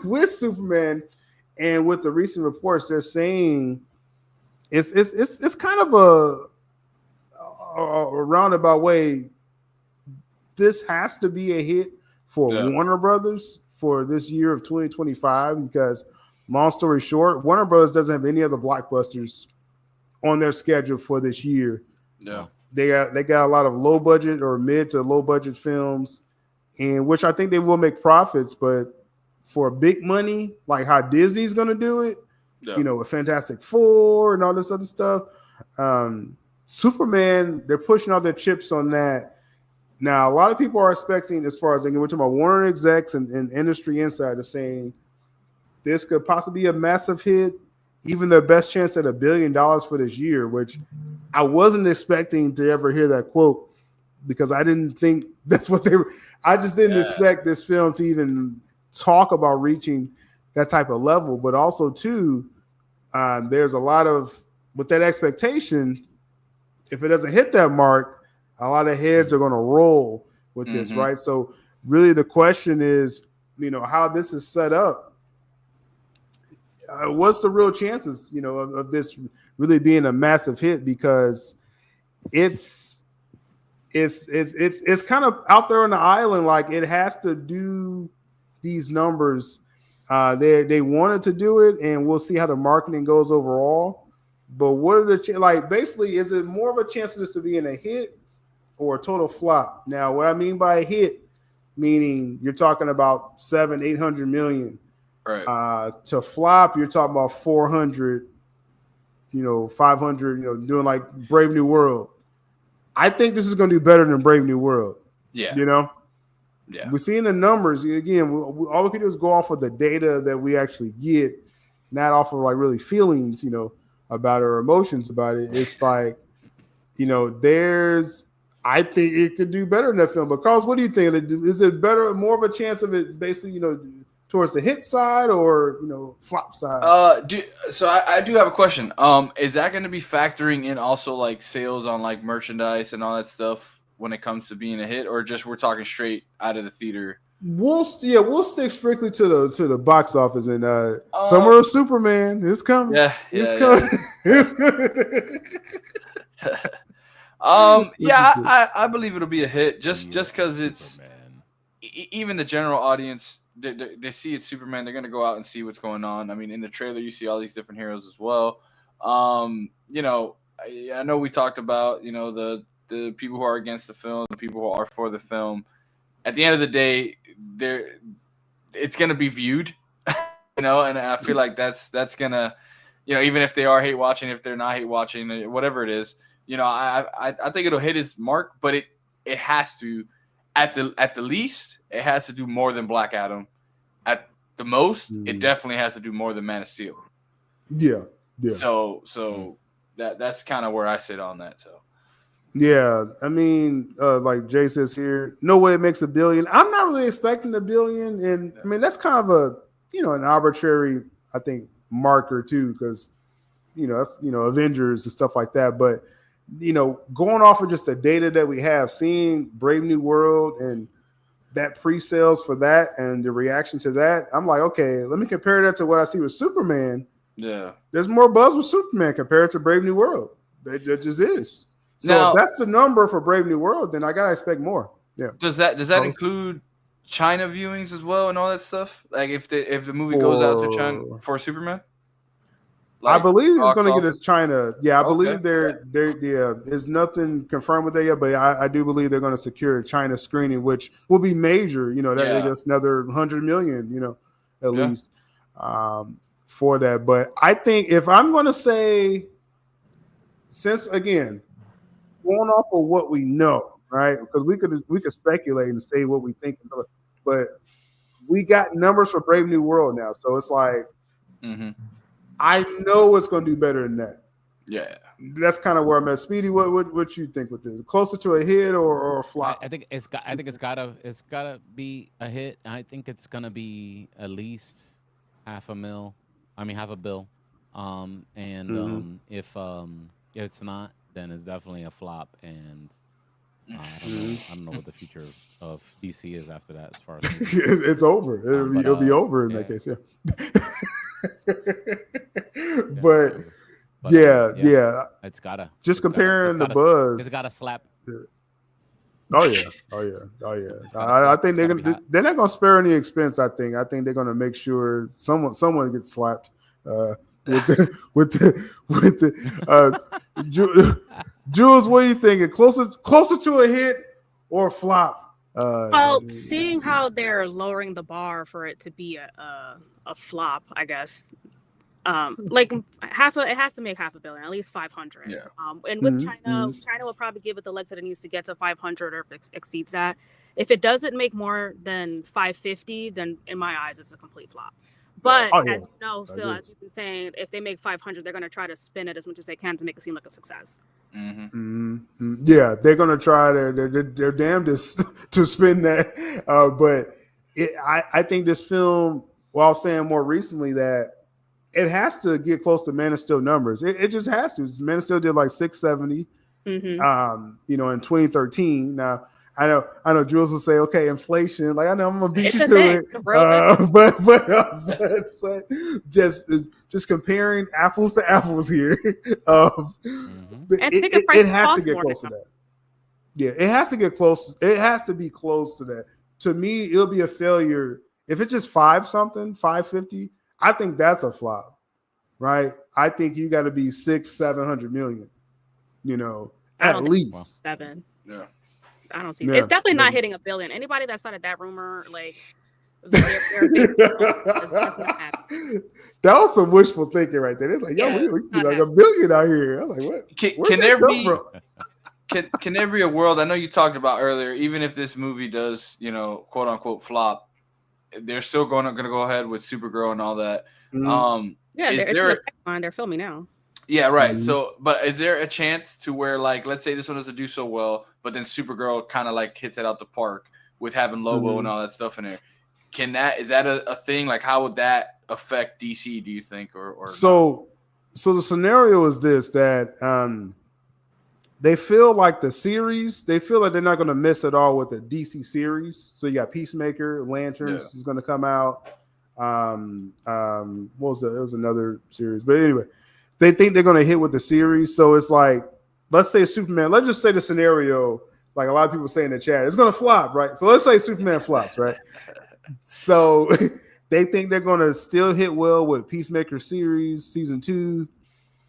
with Superman and with the recent reports, they're saying it's kind of a roundabout way, this has to be a hit for Warner Brothers for this year of 2025 because, long story short, Warner Brothers doesn't have any other blockbusters on their schedule for this year. Yeah, they got a lot of low budget or mid to low budget films, in which I think they will make profits, but for big money, like how Disney's going to do it, a Fantastic Four and all this other stuff. Superman, they're pushing all their chips on that. Now, a lot of people are expecting, as far as we're talking about Warner execs and industry insiders saying this could possibly be a massive hit, even the best chance at $1 billion for this year, which I wasn't expecting to ever hear that quote because I didn't think that's what they were. I just didn't expect this film to even talk about reaching that type of level. But also, too, there's a lot of, with that expectation, if it doesn't hit that mark, a lot of heads are going to roll with this, right? So really the question is, how this is set up. What's the real chances, of this really being a massive hit? Because it's kind of out there on the island. Like it has to do these numbers. They wanted to do it, and we'll see how the marketing goes overall. But what are the basically, is it more of a chance of this to be in a hit or a total flop? Now, what I mean by a hit, meaning you're talking about 700-800 million. Right. To flop, you're talking about 400, 500, doing like Brave New World. I think this is going to do better than Brave New World. Yeah. Yeah. We're seeing the numbers. Again, all we can do is go off of the data that we actually get, not off of like really feelings, about our emotions about it. It's like, I think it could do better in that film. But Carlos, what do you think? Is it better, more of a chance of it basically, towards the hit side or flop side? So I do have a question. Is that going to be factoring in also like sales on like merchandise and all that stuff when it comes to being a hit, or just we're talking straight out of the theater? We'll stick strictly to the box office, and Summer of Superman is coming. It's coming. It's coming. I believe it'll be a hit just because it's even the general audience. They see it's Superman. They're gonna go out and see what's going on. I mean, in the trailer, you see all these different heroes as well. I know we talked about the people who are against the film, the people who are for the film. At the end of the day, it's gonna be viewed, and I feel like that's gonna, even if they are hate watching, if they're not hate watching, whatever it is, I think it'll hit its mark, but it has to, at the least, it has to do more than Black Adam. At the most, it definitely has to do more than Man of Steel. Yeah. So that's kind of where I sit on that. So. Yeah, I mean, like Jay says here, no way it makes $1 billion. I'm not really expecting $1 billion, and I mean that's kind of an arbitrary, I think, marker too, because that's Avengers and stuff like that. But going off of just the data that we have, seeing Brave New World and that pre-sales for that and the reaction to that, I'm like, okay, let me compare that to what I see with Superman. Yeah, there's more buzz with Superman compared to Brave New World. That just is. So now, if that's the number for Brave New World, then I gotta expect more. Yeah. Does that include China viewings as well and all that stuff? Like if the movie goes out to China for Superman? Like, I believe it's going to get us China. Yeah, I believe they're there's nothing confirmed with that yet, but I do believe they're going to secure a China screening, which will be major. That's another 100 million. At least for that. But I think if I'm going to say, since again, going off of what we know, right? Because we could speculate and say what we think, but we got numbers for Brave New World now, so it's like I know it's going to do better than that. Yeah, that's kind of where I'm at. Speedy, what you think with this? Closer to a hit or a flop? I think it's gotta be a hit. I think it's gonna be at least half a bill. If it's not, then it's definitely a flop, and I don't know what the future of DC is after that. As far as it's over, it'll be over in that case. Yeah, but But, yeah. It's gotta. Just comparing the buzz. It's gotta slap. Yeah. Oh yeah. I think they're not gonna spare any expense. I think they're gonna make sure someone gets slapped with the Jules. What are you thinking? Closer to a hit or a flop? Well, seeing how they're lowering the bar for it to be a flop, I guess. Like it has to make $500 million, at least 500. Yeah. And with China will probably give it the legs that it needs to get to 500, or if it exceeds that. If it doesn't make more than 550, then in my eyes, it's a complete flop. But as you know, still, as you've been saying, if they make 500, they're going to try to spin it as much as they can to make it seem like a success. Yeah, they're going to try their damnedest to spin that. But I think this film, while I was saying more recently that it has to get close to Man of Steel numbers. It just has to. Man of Steel did like 670, in 2013. Now, I know Jules will say, okay, inflation. Like I know I'm gonna beat you to it, but just comparing apples to apples here. It has to get close to that. Yeah, it has to get close. It has to be close to that. To me, it'll be a failure if it's just 550. I think that's a flop, right? I think you got to be 600-700 million, at least. 7. Yeah. I don't see it. It's definitely not hitting $1 billion. Anybody that started that rumor, like, they're big. That's not happening. That was some wishful thinking right there. It's like, we be like $1 billion out here. I'm like, what? Can there be a world? I know you talked about earlier, even if this movie does, quote unquote flop, they're still going to go ahead with Supergirl and all that. They're filming now. Yeah, right. So, but is there a chance to where, like, let's say this one doesn't do so well, but then Supergirl kind of like hits it out the park with having Lobo and all that stuff in there? Is that a thing? Like, how would that affect DC? Do you think, or so the scenario is this, that they feel like they feel like they're not going to miss at all with the DC series. So you got Peacemaker, Lanterns is going to come out. What was it? It was another series, but anyway, they think they're going to hit with the series. So it's like, let's say Superman. Let's just say the scenario, like a lot of people say in the chat, it's going to flop, right? So let's say Superman flops, right? So they think they're going to still hit well with Peacemaker series, season 2.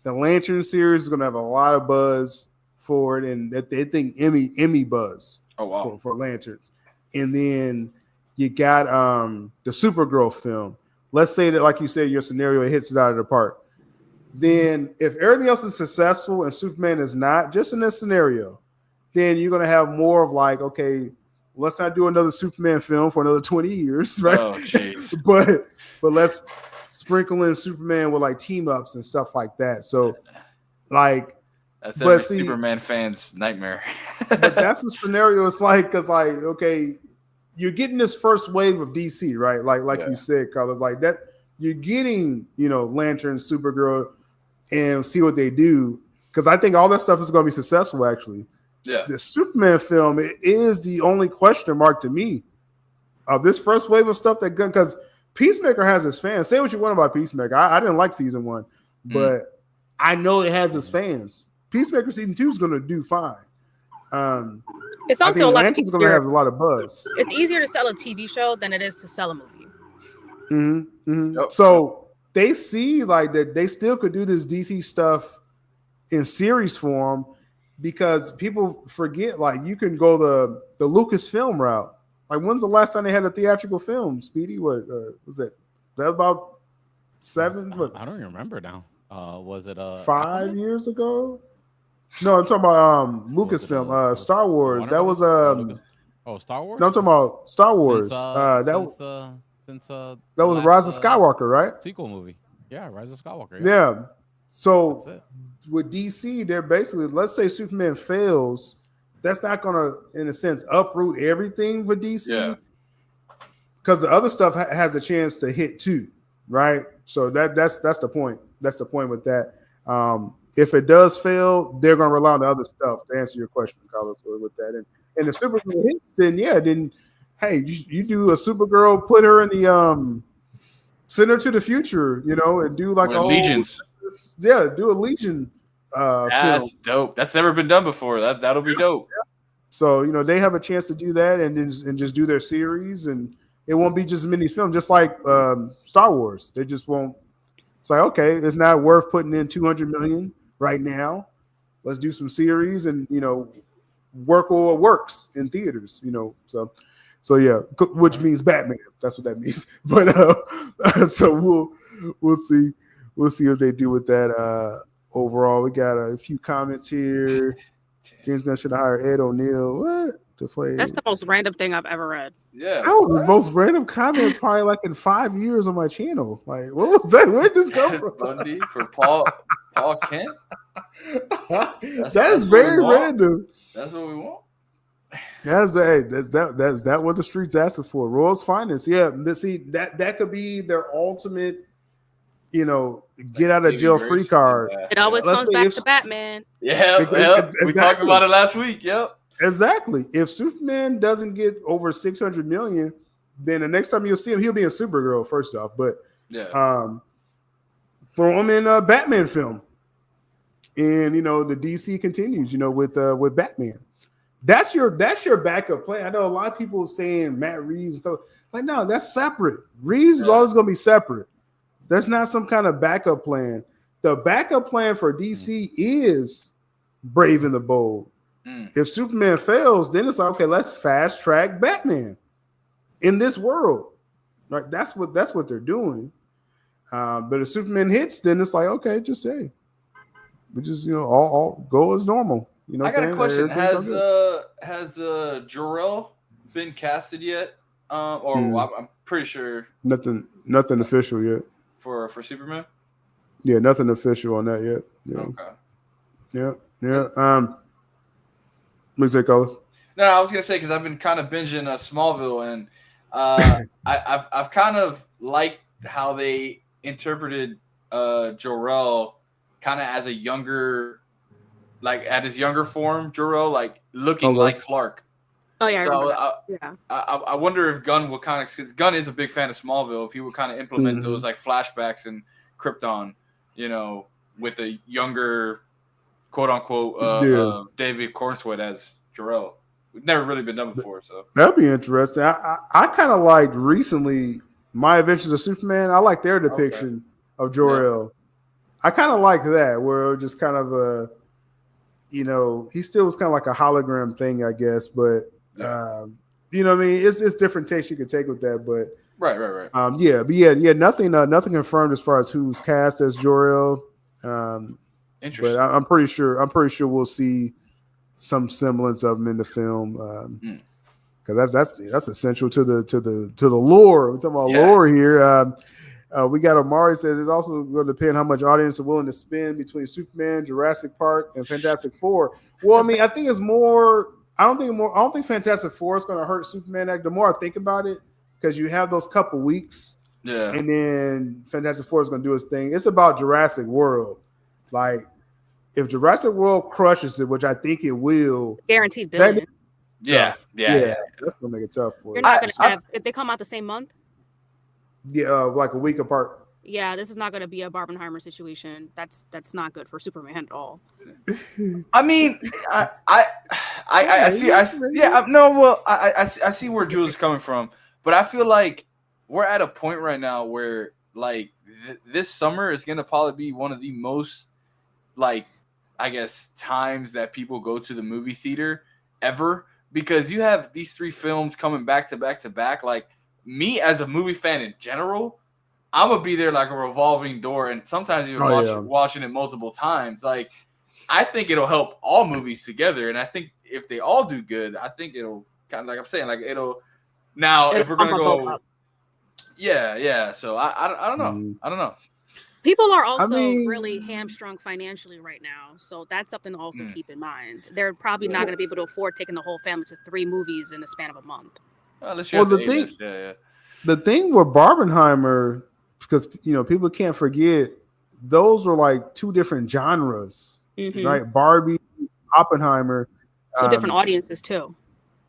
The Lantern series is going to have a lot of buzz for it, and that they think Emmy buzz for Lanterns. And then you got the Supergirl film. Let's say that, like you said, your scenario, it hits it out of the park. Then if everything else is successful and Superman is not, just in this scenario, then you're going to have more of like, okay, let's not do another Superman film for another 20 years, right? Oh, jeez. but let's sprinkle in Superman with like team ups and stuff like that. So like, that's every Superman fan's nightmare. But that's the scenario. It's like, because like, okay, you're getting this first wave of DC, right? Like you said, Carlos, like that, you're getting, Lantern, Supergirl, and see what they do. Because I think all that stuff is going to be successful, actually. Yeah. The Superman film is the only question mark to me of this first wave of stuff because Peacemaker has his fans. Say what you want about Peacemaker. I didn't like season 1, but I know it has its fans. Peacemaker season 2 is going to do fine. It's also going to have a lot of buzz. It's easier to sell a TV show than it is to sell a movie. Yep. So they see like that they still could do this DC stuff in series form because people forget, like, you can go the Lucasfilm route. Like, when's the last time they had a theatrical film, Speedy? What was it? That about 7? I don't even remember now. Was it 5 years ago? No, I'm talking about Lucasfilm, Star Wars. That was Star Wars? No, I'm talking about Star Wars. That was Rise of Skywalker, right? Sequel movie. Yeah, Rise of Skywalker. Yeah. So with DC, they're basically, let's say Superman fails, that's not gonna, in a sense, uproot everything for DC. Yeah. Because the other stuff has a chance to hit too, right? So that's the point. That's the point with that. If it does fail, they're going to rely on the other stuff to answer your question, Carlos, with that. And if Supergirl hits, then hey, you do a Supergirl, put her in the send her to the future, and do like a Legions. do a Legion That's film. dope. That's never been done before. That'll be dope. Yeah. So they have a chance to do that and just do their series, and it won't be just mini film, just like Star Wars. They just won't. It's like, okay, it's not worth putting in $200 million right now. Let's do some series and work what works in theaters. So yeah, which means Batman. That's what that means. But so we'll see what they do with that. Overall, we got a few comments here. James Gunn should have hired Ed O'Neill to play. That's the most random thing I've ever read. Yeah, that was the most random comment probably like in 5 years on my channel. Like, what was that? Where did this come from? Bundy for Paul Kent. That is very random. That's what we want. That's what the streets asking for. Royals Finest. Yeah, that could be their ultimate, get out of jail free card. It always comes back to Batman. Yeah, exactly. We talked about it last week. Yep. Exactly. If Superman doesn't get over 600 million, then the next time you'll see him, he'll be in Supergirl first off. But throw him in a Batman film, and the DC continues. With Batman. That's your backup plan. I know a lot of people saying Matt Reeves and stuff. Like, no, that's separate. Reeves is always going to be separate. That's not some kind of backup plan. The backup plan for DC is Brave and the Bold. If Superman fails, then it's like, okay, let's fast track Batman in this world. Right? That's what they're doing. But if Superman hits, then it's like, okay, just say, we just all go as normal. I got a question. Has Jor-El been casted yet? I'm pretty sure nothing official yet for Superman. Yeah, nothing official on that yet. Yeah. Okay. Yeah. What say, Carlos? No, I was gonna say because I've been kind of binging Smallville, and I've kind of liked how they interpreted Jor-El kind of as a younger, like at his younger form, Jor-El, like looking like Clark. Oh yeah, so I wonder if Gunn will kind of, because Gunn is a big fan of Smallville, if he would kind of implement those like flashbacks and Krypton, with a younger, quote unquote, David Cornswood as Jor-El. It's never really been done before, so that'd be interesting. I kind of liked recently My Adventures of Superman. I like their depiction of Jor-El. I kind of like that, where it just kind of he still was kind of like a hologram thing, I guess, but what I mean, it's different takes you could take with that, but right. Nothing confirmed as far as who's cast as Jor-El. Interesting. But I'm pretty sure we'll see some semblance of him in the film, because that's essential to the lore. We're talking about lore here. We got Amari says it's also going to depend how much audience are willing to spend between Superman, Jurassic Park, and Fantastic Four. Well, I mean, I think it's more. I don't think Fantastic Four is going to hurt Superman. The more I think about it, because you have those couple weeks, and then Fantastic Four is going to do its thing. It's about Jurassic World. Like, if Jurassic World crushes it, which I think it will, guaranteed billion. Yeah, that's gonna make it tough for You're not going to have if they come out the same month. Yeah, like a week apart. Yeah, this is not going to be a Barbenheimer situation. That's not good for Superman at all. I mean, I see. I see where Jules is coming from, but I feel like we're at a point right now where like this summer is going to probably be one of the most, like, I guess, times that people go to the movie theater ever, because you have these three films coming back to back to back. Like, me as a movie fan in general, I'm gonna be there like a revolving door, and sometimes even watching it multiple times. Like, I think it'll help all movies together, and I think if they all do good, I think it'll kind of, like I'm saying, like it'll. Now, if we're gonna go, So I don't know. I don't know. People are also really hamstrung financially right now, so that's something to also keep in mind. They're probably not going to be able to afford taking the whole family to 3 movies in the span of a month. The thing with Barbenheimer, because people can't forget, those were like 2 different genres, right? Barbie, Oppenheimer, 2 different audiences too.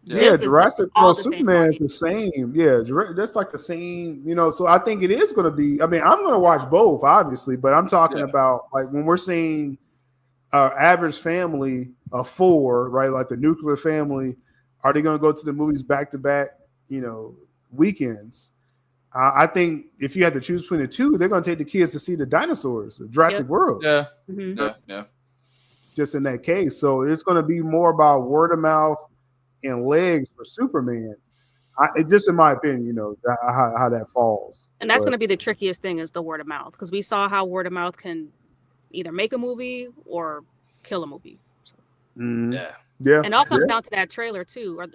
Yeah, Jurassic World Superman is the same. Yeah, that's like the same, you know. So I think it is going to be. I mean, I'm going to watch both, obviously, but I'm talking about like when we're seeing our average family of 4, right? Like the nuclear family, are they going to go to the movies back to back, you know, weekends? I think if you had to choose between the two, they're going to take the kids to see the dinosaurs, the Jurassic World. Yeah. Just in that case, so it's going to be more about word of mouth and legs for Superman. Just in my opinion, you know, how that falls. And that's going to be the trickiest thing is the word of mouth, because we saw how word of mouth can either make a movie or kill a movie. So. Yeah. And it all comes down to that trailer too. Or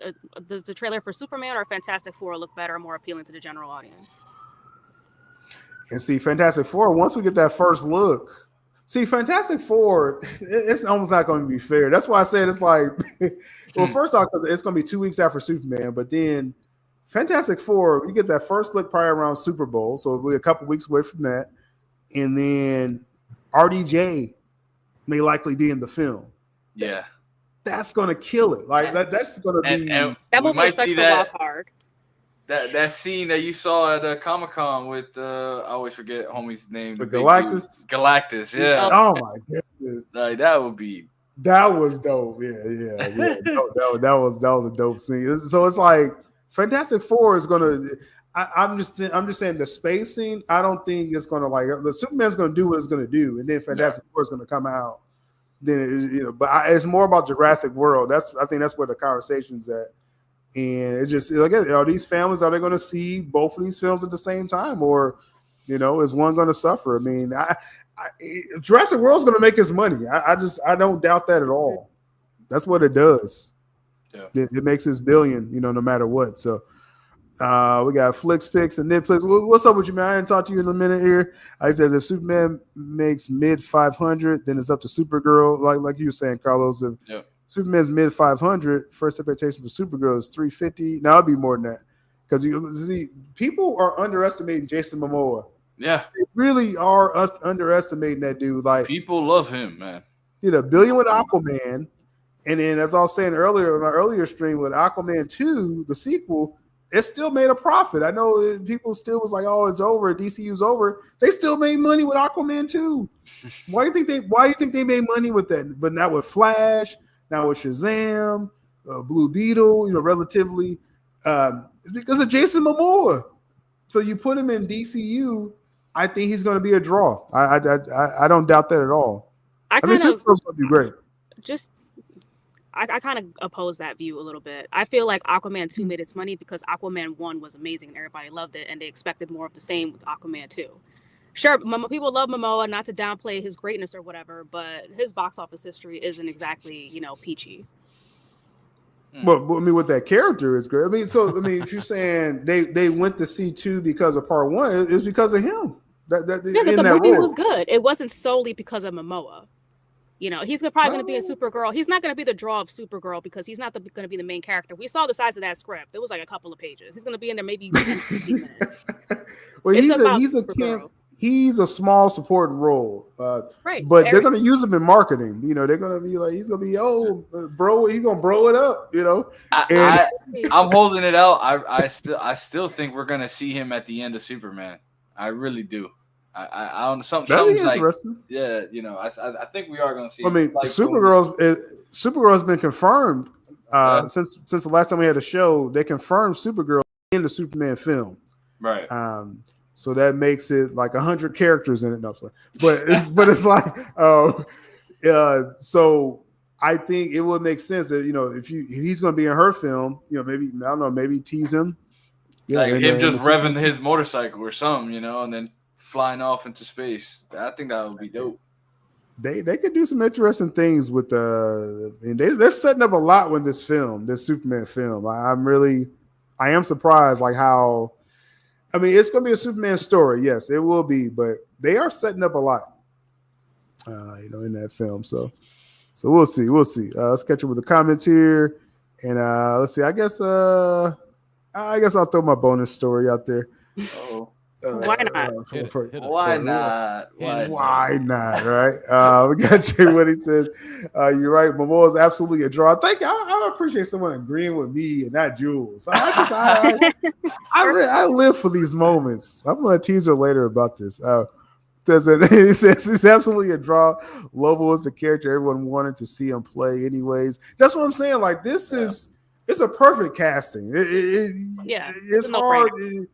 does the trailer for Superman or Fantastic Four look better or more appealing to the general audience? And see, Fantastic Four, once we get that first look, Fantastic Four, it's almost not going to be fair. That's why I said it's like, well, first off, because it's going to be 2 weeks after Superman, but then Fantastic Four, we get that first look probably around Super Bowl, so we'll be a couple weeks away from that. And then RDJ may likely be in the film. Yeah. That's going to kill it. Like, that's going to be... And that movie is such a wild card. That scene that you saw at Comic-Con with I always forget homie's name. The Galactus? Galactus, yeah. Oh my goodness. Like that would be. That was dope. Yeah. that was a dope scene. So it's like Fantastic Four is gonna. I'm just saying the spacing. I don't think it's gonna like the Superman's gonna do what it's gonna do, and then Fantastic Four is gonna come out. Then it's more about Jurassic World. I think that's where the conversation's at. And it just like, are these families, are they going to see both of these films at the same time, or is one going to suffer? I mean, Jurassic World's going to make its money. I don't doubt that at all. That's what it does. Yeah, it makes its billion, no matter what. So we got Flicks Picks and Nitpicks. What's up with you, man? I didn't talk to you in a minute here. I says if Superman makes mid 500, then it's up to Supergirl. Like you were saying, Carlos. Superman's mid 500. First expectation for Supergirl is 350. Now it'll be more than that because you see, people are underestimating Jason Momoa. Yeah, they really are underestimating that dude. Like people love him, man. Did $1 billion with Aquaman, and then as I was saying earlier in my earlier stream with Aquaman 2, the sequel, it still made a profit. I know people still was like, "Oh, it's over. DCU's over." They still made money with Aquaman 2. Why do you think they made money with that? But not with Flash. Now with Shazam, Blue Beetle, relatively, it's because of Jason Momoa. So you put him in DCU, I think he's going to be a draw. I don't doubt that at all. I mean, Supergirl's going to be great. I kind of oppose that view a little bit. I feel like Aquaman 2 made its money because Aquaman 1 was amazing and everybody loved it, and they expected more of the same with Aquaman 2. Sure, people love Momoa, not to downplay his greatness or whatever, but his box office history isn't exactly, peachy. But I mean, with that character is great. I mean, if you're saying they went to see 2 because of part 1, it's because of him. The movie was good. It wasn't solely because of Momoa. He's probably going to be in Supergirl. He's not going to be the draw of Supergirl because he's not going to be the main character. We saw the size of that script. It was like a couple of pages. He's going to be in there maybe 10-15 minutes. Well, he's a small supporting role, right? But they're going to use him in marketing. They're going to be like, he's going to be bro. He's going to bro it up. I'm holding it out. I still think we're going to see him at the end of Superman. I really do. I don't. Something's like, yeah. I think we are going to see. I mean, Supergirl's been confirmed since the last time we had a show. They confirmed Supergirl in the Superman film, right? So that makes it like 100 characters in it. No, but it's like, so I think it would make sense that if he's going to be in her film, maybe I don't know, maybe tease him, like him just revving his motorcycle or something, and then flying off into space. I think that would be dope. They could do some interesting things with and they're setting up a lot with this Superman film. I am surprised like how. I mean, it's going to be a Superman story. Yes, it will be, but they are setting up a lot, in that film. So we'll see. Let's catch up with the comments here, and let's see. I guess I'll throw my bonus story out there. Why not? Why not? Why not? Right? We got Jay what he says. You're right. Momoa is absolutely a draw. Thank you. I appreciate someone agreeing with me and not Jules. I live for these moments. I'm going to tease her later about this. He says he's absolutely a draw. Lobo is the character everyone wanted to see him play, anyways. That's what I'm saying. Like it's a perfect casting. It's hard. You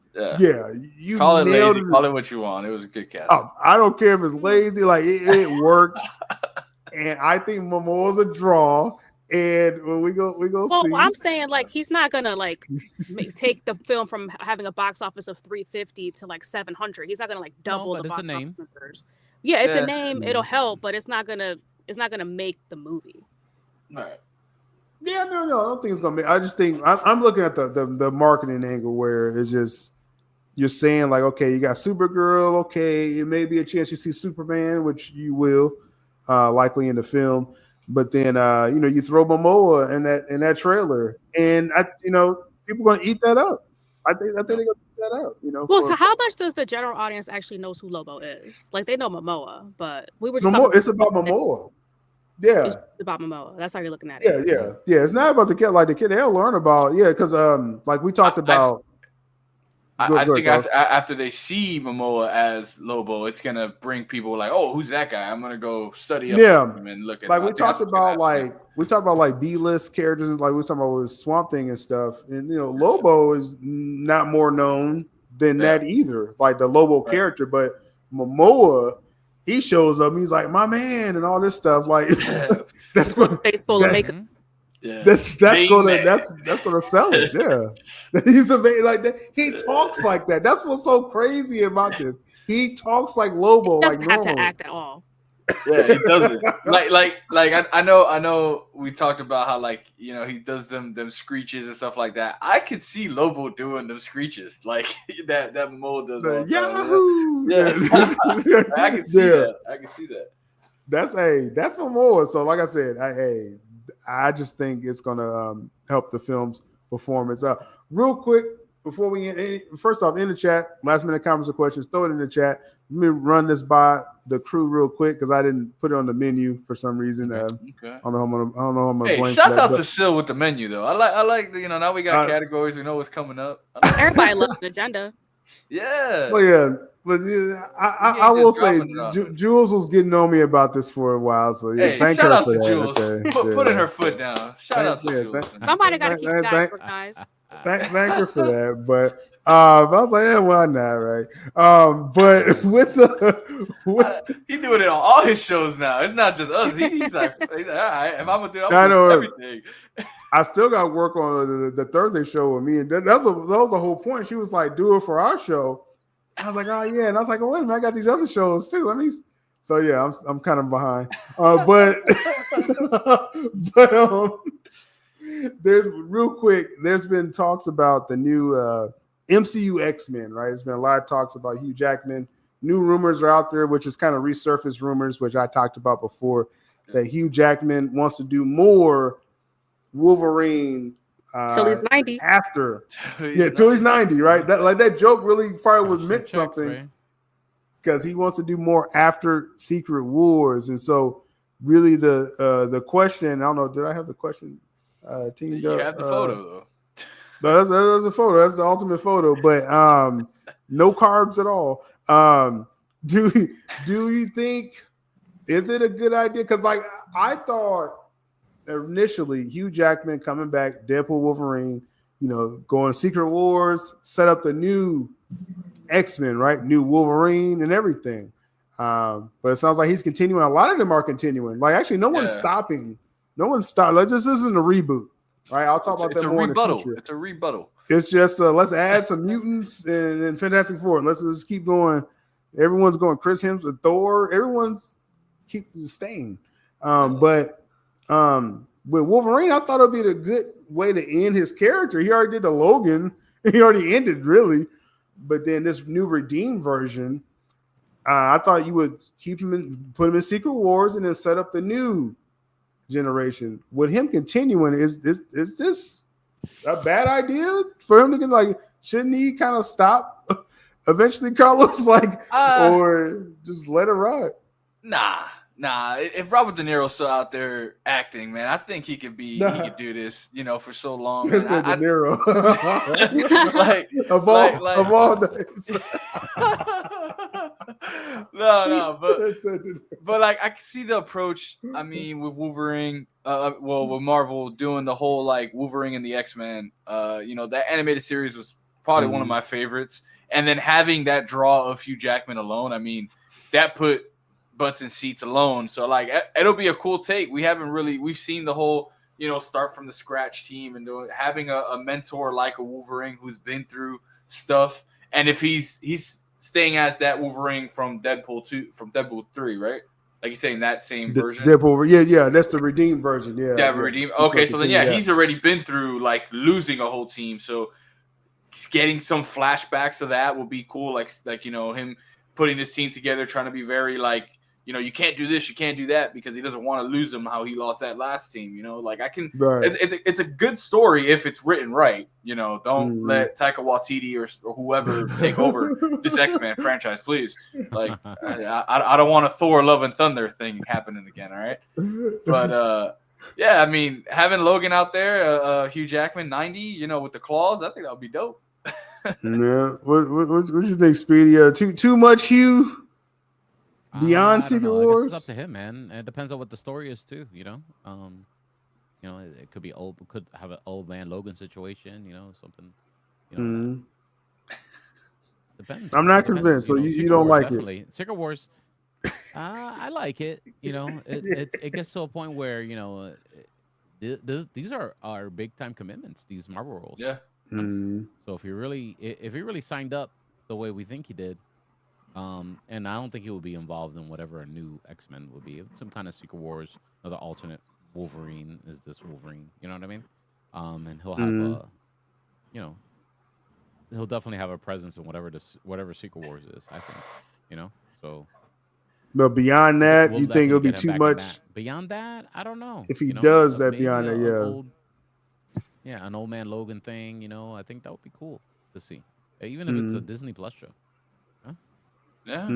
call it lazy. Call it what you want. It was a good casting. I don't care if it's lazy. Like it works. And I think Momoa's a draw. And when we go see. Well, I'm saying like he's not gonna like take the film from having a box office of 350 to like 700. He's not gonna like double the box office numbers. Yeah, it's a name. It'll help, but it's not gonna make the movie. All right. Yeah, no, I don't think it's gonna make. I just think I'm looking at the marketing angle where it's just you're saying like, okay, you got Supergirl, okay, it may be a chance you see Superman, which you will likely in the film. But then you throw Momoa in that trailer, and people are gonna eat that up. I think they're gonna eat that up. Well, so how much does the general audience actually knows who Lobo is? Like they know Momoa, but we were just it's about Momoa. Yeah, it's about Momoa. That's how you're looking at it. Yeah. It's not about the kid. Like the kid, they'll learn about because like we talked about. I think after they see Momoa as Lobo, it's gonna bring people like, oh, who's that guy? I'm gonna go study up him and look at. Like we talked about B-list characters, like we were talking about with Swamp Thing and stuff, and Lobo is not more known than that either, like the Lobo character, but Momoa, he shows up, and he's like my man and all this stuff, like that's what face full of makeup. Yeah. That's gonna sell it. Yeah, he's like that. He talks like that. That's what's so crazy about this. He talks like Lobo. He doesn't like have normal. to act at all. Yeah, he doesn't. like I know. We talked about how he does them screeches and stuff like that. I could see Lobo doing them screeches like that. Momoa does. Yahoo! Yeah, I can see that. I can see that. That's Momoa. So like I said, I just think it's gonna help the film's performance. Real quick before we end, first off, in the chat, last minute comments or questions, throw it in the chat. Let me run this by the crew real quick because I didn't put it on the menu for some reason. Okay. I don't know. I'm gonna. Hey, shout out to Sil with the menu though. I like now we got categories. We know what's coming up. Everybody loves the agenda. Yeah. Well, yeah. But I will say, Jules was getting on me about this for a while. So yeah, thank her for that. Jules. Okay. Putting her foot down. Shout out to Jules. Somebody got to keep guys organized. Thank her for that. But I was like, yeah, why not, right? But he's doing it on all his shows now. It's not just us. He's like, all right, if I'm gonna do everything. I still got work on the Thursday show with me, and that was the whole point. She was like, do it for our show. I was like, oh yeah, and I was like, oh, wait a minute, I got these other shows too. So yeah, I'm kind of behind. But there's real quick. There's been talks about the new MCU X-Men, right? There's been a lot of talks about Hugh Jackman. New rumors are out there, which is kind of resurfaced rumors, which I talked about before, that Hugh Jackman wants to do more Wolverine. So he's 90. Till he's 90, right? That joke really probably meant something because he wants to do more after Secret Wars, and so really the question. I don't know. Did I have the question? Teamed you up? have the photo though. That's a photo. That's the ultimate photo. But no carbs at all. Do you think is it a good idea? Because I thought. Initially, Hugh Jackman coming back, Deadpool, Wolverine, going Secret Wars, set up the new X-Men, right? New Wolverine and everything. But it sounds like he's continuing. A lot of them are continuing. Like actually, no one's stopping. No one's stopping. This isn't a reboot, right? I'll talk about that more in the future. It's a rebuttal. It's just let's add some mutants and Fantastic Four. Let's just keep going. Everyone's going. Chris Hemsworth, Thor. Everyone's keep staying. With Wolverine, I thought it'd be a good way to end his character. He already did the Logan. He already ended, really. But then this new redeemed version, I thought you would keep him put him in Secret Wars and then set up the new generation. With him continuing, is this a bad idea for him to get shouldn't he kind of stop eventually, Carlos? Like, or just let it ride? Nah. If Robert De Niro's still out there acting, man, I think he could be. He could do this, for so long. Man. De Niro. of all days. No, but like I can see the approach. I mean, with Wolverine, with Marvel doing the whole like Wolverine and the X-Men. That animated series was probably one of my favorites, and then having that draw of Hugh Jackman alone, I mean, that put butts in seats alone. So like it'll be a cool take. We've seen the whole start from the scratch team and having a mentor like a Wolverine who's been through stuff. And if he's staying as that Wolverine from Deadpool 3, right? Like you're saying that same version. Deadpool, yeah, that's the redeemed version. Yeah, redeemed. Okay, so then he's already been through like losing a whole team. So getting some flashbacks of that will be cool. Like him putting his team together, trying to be very like. You can't do this, you can't do that because he doesn't want to lose them how he lost that last team. Like I can, right. It's a good story if it's written right. Don't let Taika Waititi or whoever take over this X-Men franchise, please. Like I don't want a Thor: Love and Thunder thing happening again. All right, but yeah, I mean having Logan out there, Hugh Jackman 90, with the claws, I think that would be dope. Yeah, what you think, Speedy? Too much Hugh. Beyond Secret Wars, it's up to him, man. It depends on what the story is too. It could be could have an old man Logan situation. Something. Depends. I'm not convinced. So you don't like it? Secret Wars. I like it. It gets to a point where these are big time commitments. These Marvel roles. Yeah. So if he really signed up the way we think he did. And I don't think he will be involved in whatever a new X-Men would be. Some kind of Secret Wars, another alternate Wolverine is this Wolverine. You know what I mean? And he'll have he'll definitely have a presence in whatever Secret Wars is, I think. So. But beyond that, you think it'll be too much? Beyond that, I don't know. If he does that beyond that, an old man Logan thing, I think that would be cool to see. Even if it's a Disney Plus show. Yeah.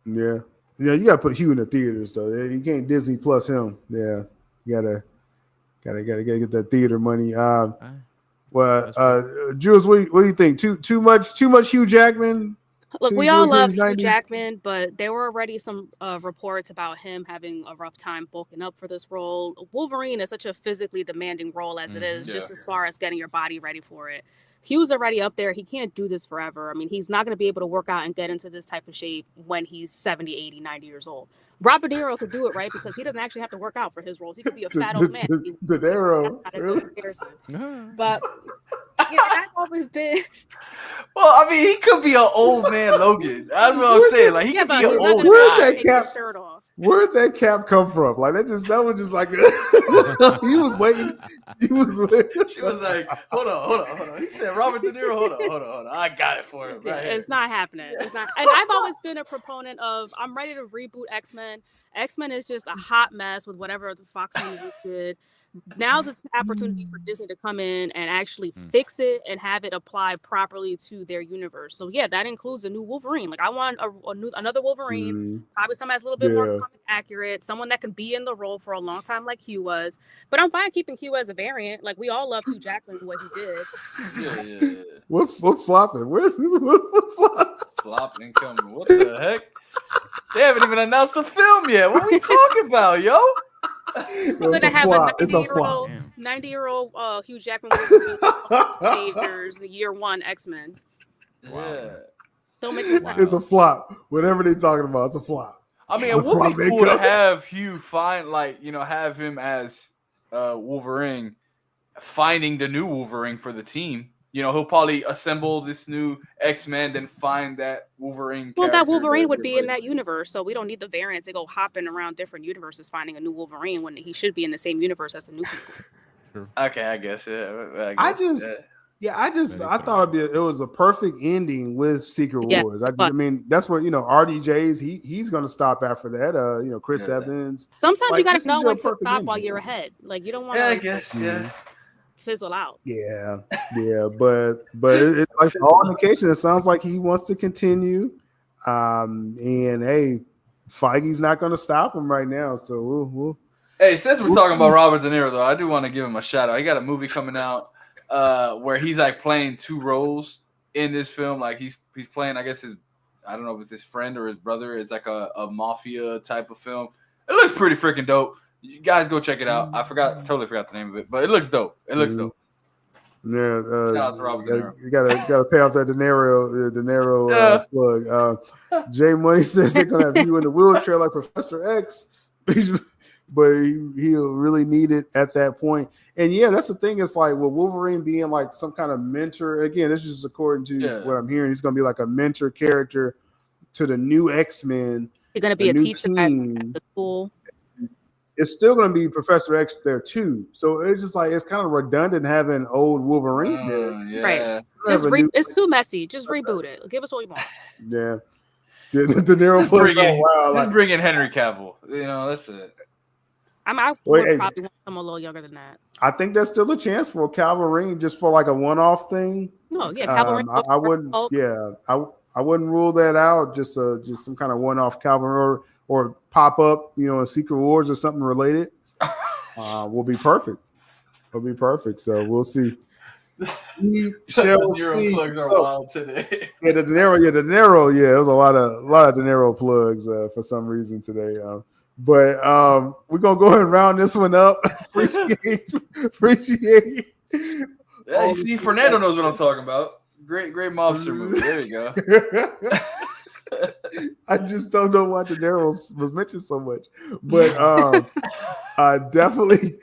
Yeah. You gotta put Hugh in the theaters though. You can't Disney Plus him. Yeah, you gotta get that theater money. Jules, what do you think? Too much Hugh Jackman? Look, we all love Hugh Jackman, but there were already some reports about him having a rough time bulking up for this role. Wolverine is such a physically demanding role as it is, just as far as getting your body ready for it. Hugh's already up there. He can't do this forever. I mean, he's not going to be able to work out and get into this type of shape when he's 70, 80, 90 years old. Robert De Niro could do it, right? Because he doesn't actually have to work out for his roles. He could be a fat old man. De Niro. Really? But I've always been... Well, I mean, he could be an old man Logan. That's what I'm saying. Like, he could be an old guy. Where'd that cap come from? Like that was just like he was waiting. She was like, hold on. He said, Robert De Niro, hold on. I got it for him. Right it's not happening. It's not. And I've always been a proponent of I'm ready to reboot X-Men. X-Men is just a hot mess with whatever the Fox movies did. Now's its opportunity for Disney to come in and actually fix it and have it apply properly to their universe. So yeah, that includes a new Wolverine. Like I want another Wolverine, probably someone that's a little bit more comic accurate, someone that can be in the role for a long time like Hugh was. But I'm fine keeping Hugh as a variant. Like we all love Hugh Jackman what he did. Yeah. What's flopping? What's flopping? Flopping coming. What the heck? They haven't even announced the film yet. What are we talking about, yo? We're gonna have a 90-year-old Hugh Jackman teenagers, the year one X-Men. Wow. Yeah. Don't make this It's a flop. Whatever they're talking about, it's a flop. I mean, it would be cool to have Hugh have him as Wolverine, finding the new Wolverine for the team. He'll probably assemble this new X-Men, then find that Wolverine. Well, that Wolverine would be in that universe, so we don't need the variants to go hopping around different universes finding a new Wolverine when he should be in the same universe as the new people. Sure. Okay, I guess. Yeah. I thought it was a perfect ending with Secret Wars. I mean, that's what RDJ's. He's going to stop after that. Chris Evans. Sometimes you got to know when to stop while you're ahead. Like you don't want. Yeah, I guess. Yeah. fizzle out. Yeah, but it like all indications, it sounds like he wants to continue. And hey, Feige's not going to stop him right now. So we'll Hey, since we're talking about Robert De Niro, though, I do want to give him a shout out. He got a movie coming out where he's like playing two roles in this film. Like he's playing, I guess I don't know if it's his friend or his brother. It's like a mafia type of film. It looks pretty freaking dope. You guys go check it out. Totally forgot the name of it, but it looks dope. It looks dope. Yeah, shout out to Robert De Niro. You gotta pay off that De Niro plug. Jay Money says they're gonna have you in the wheelchair like Professor X, but he'll really need it at that point. And yeah, that's the thing. It's like, well, Wolverine being like some kind of mentor. Again, this is just according to what I'm hearing. He's gonna be like a mentor character to the new X-Men. He's gonna be a teacher at the school. It's still going to be Professor X there too, so it's just like it's kind of redundant having old Wolverine there. Yeah. Right? Just it's too messy. Just reboot it. Give us what we want. Yeah, De Niro just bring in Henry Cavill. You know, that's it. I would probably want someone a little younger than that. I think there's still a chance for Calvary just for like a one-off thing. No, yeah, Calvary. I wouldn't. Yeah, I wouldn't rule that out. Just some kind of one-off Calvary or pop up, in Secret Wars or something related, will be perfect. Will be perfect. So we'll see. We shall see. Plugs are wild today. Yeah, the De Niro. Yeah, it was a lot of De Niro plugs for some reason today. But we're gonna go ahead and round this one up. Appreciate. Yeah, you see, Fernando knows what I'm talking about. Great mobster movie. There you go. I just don't know why De Niro was mentioned so much, but definitely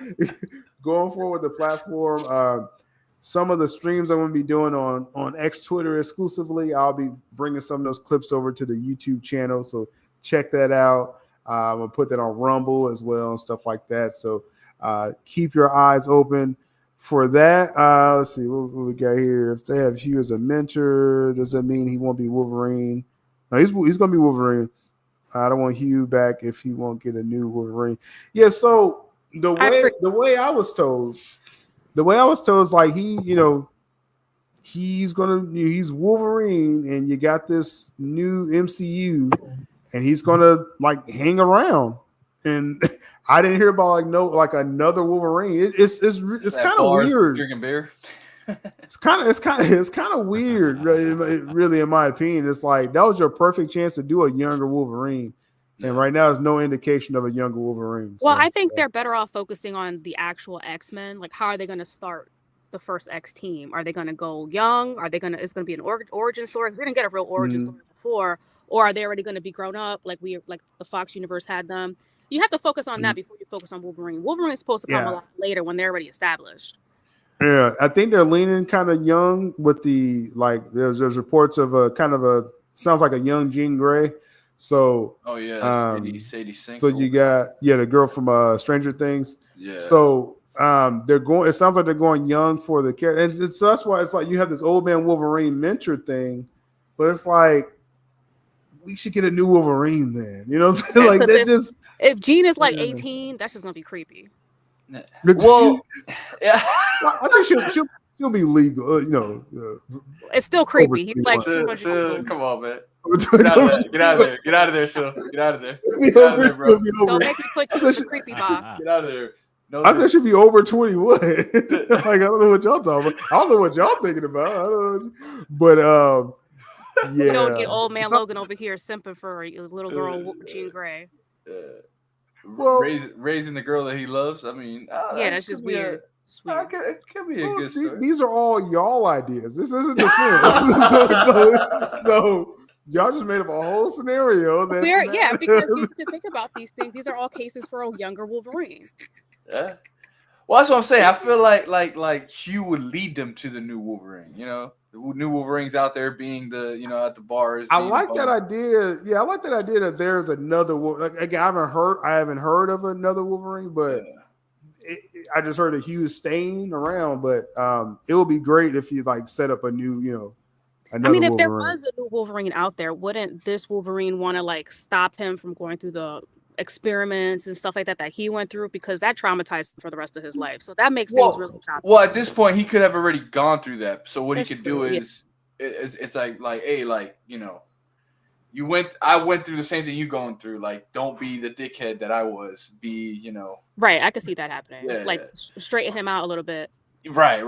going forward with the platform. Some of the streams I'm going to be doing on X Twitter exclusively. I'll be bringing some of those clips over to the YouTube channel, so check that out. I'm going to put that on Rumble as well and stuff like that. So keep your eyes open for that. Let's see what we got here. If they have Hugh as a mentor, does that mean he won't be Wolverine? No, he's going to be Wolverine. I don't want Hugh back if he won't get a new Wolverine. Yeah, so the way I was told is like he's Wolverine, and you got this new MCU, and he's gonna like hang around. And I didn't hear about another Wolverine. It's kind of weird. Drinking beer. It's kind of weird, really, in my opinion. It's like that was your perfect chance to do a younger Wolverine, and right now there's no indication of a younger Wolverine. Well, I think they're better off focusing on the actual X-Men. Like, how are they going to start the first X team? Are they going to go young? It's going to be an origin story? We didn't get a real origin story before, or are they already going to be grown up like the Fox universe had them? You have to focus on that before you focus on Wolverine. Wolverine's supposed to come a lot later when they're already established. Yeah, I think they're leaning kind of young with the there's reports of sounds like a young Jean Grey. So Sadie Sink. So you got the girl from Stranger Things. Yeah. So they're going. It sounds like they're going young for the character, and so that's why it's like you have this old man Wolverine mentor thing, but it's like we should get a new Wolverine then. You know what I'm saying? Like if Jean is 18, that's just gonna be creepy. Well, yeah, I think she'll be legal. It's still creepy. He's like, come on, man. Get out of there, Sil. Get out of there, bro. Don't make me put you in the creepy box. Get out of there. No, I said she'd be over 21. I don't know what y'all talking about. I don't know what y'all thinking about. I don't know. But yeah. You don't get old man Logan over here simping for a little girl Jean Grey. Well, raising the girl that he loves. I mean, that's just weird. It could be a good story. These are all y'all ideas. This isn't the film. so y'all just made up a whole scenario. Because you need to think about these things. These are all cases for a younger Wolverine. Yeah. Well, that's what I'm saying. I feel like Hugh would lead them to the new Wolverine. The new Wolverine's out there being at the bars. I like that idea. Yeah, I like that idea that there's another. Again, I haven't heard of another Wolverine, but I just heard that Hugh is staying around. But it would be great if you set up a new, another if there was a new Wolverine out there, wouldn't this Wolverine want to stop him from going through the experiments and stuff like that he went through, because that traumatized him for the rest of his life. So that makes things really choppy. Well, at this point, he could have already gone through that. So what That's he could true, do is, it's like, hey, like, you know, I went through the same thing you going through. Like, don't be the dickhead that I was. Be, you know. Right. I could see that happening. Yeah, like straighten him out a little bit. Right.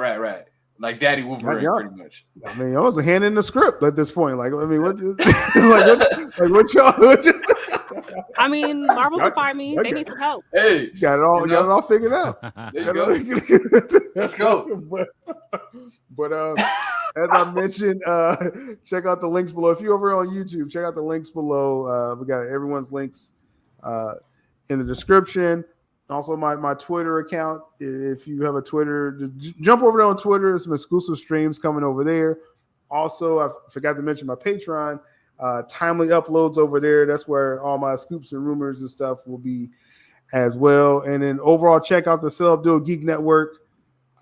Like Daddy Wolverine, pretty much. I mean, I was handing the script at this point. Like, I mean, what y'all? I mean, Marvel can fire me. They need some help. Hey, got it all figured out. There you go. Let's go. But as I mentioned, check out the links below. If you're over on YouTube, check out the links below. We got everyone's links in the description. Also, my Twitter account. If you have a Twitter, just jump over there on Twitter. There's some exclusive streams coming over there. Also, I forgot to mention my Patreon. Timely uploads over there. That's where all my scoops and rumors and stuff will be as well. And then overall, check out the Sell Abdul Geek Network,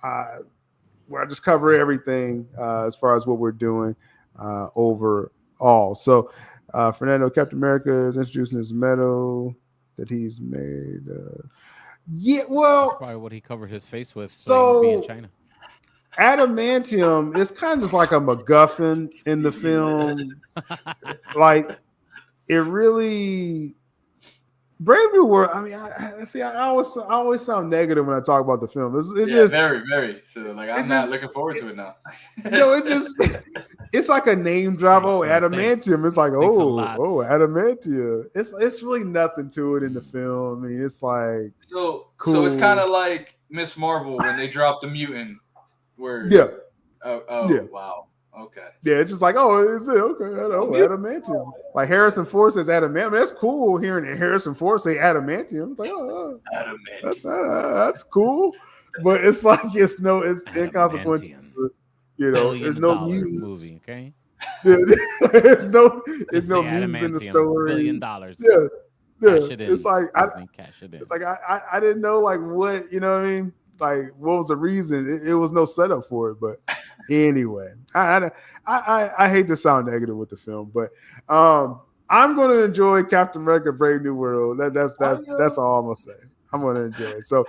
where I just cover everything as far as what we're doing overall. So, Fernando, Captain America is introducing his medal that he's made. That's probably what he covered his face with. So being in China. Adamantium is kind of just like a MacGuffin in the film. Like, it really Brave New World. I mean, I always sound negative when I talk about the film. It's just very, very. So like, I'm not looking forward to it now. It's like a name drop. Oh, adamantium. It's like, adamantium. It's really nothing to it in the film. I mean, it's like cool. So So it's kind of like Miss Marvel when they dropped the mutant word. Yeah. Yeah. Wow. Okay. Yeah, it's just like, is it okay? Adamantium. Like Harrison Ford says adamantium. That's cool hearing Harrison Ford say adamantium. It's like, Adamantium. That's cool. But it's like it's inconsequential. You know, there's no mutants. Movie, okay? there's no mutants in the story. $1 billion. Yeah. Cash it in. It's like cash it in. it's like I didn't know like what, you know what I mean? Like, what was the reason? It was no setup for it. But anyway, I hate to sound negative with the film, but I'm going to enjoy Captain America: Brave New World. That's all I'm gonna say. I'm going to enjoy it. So,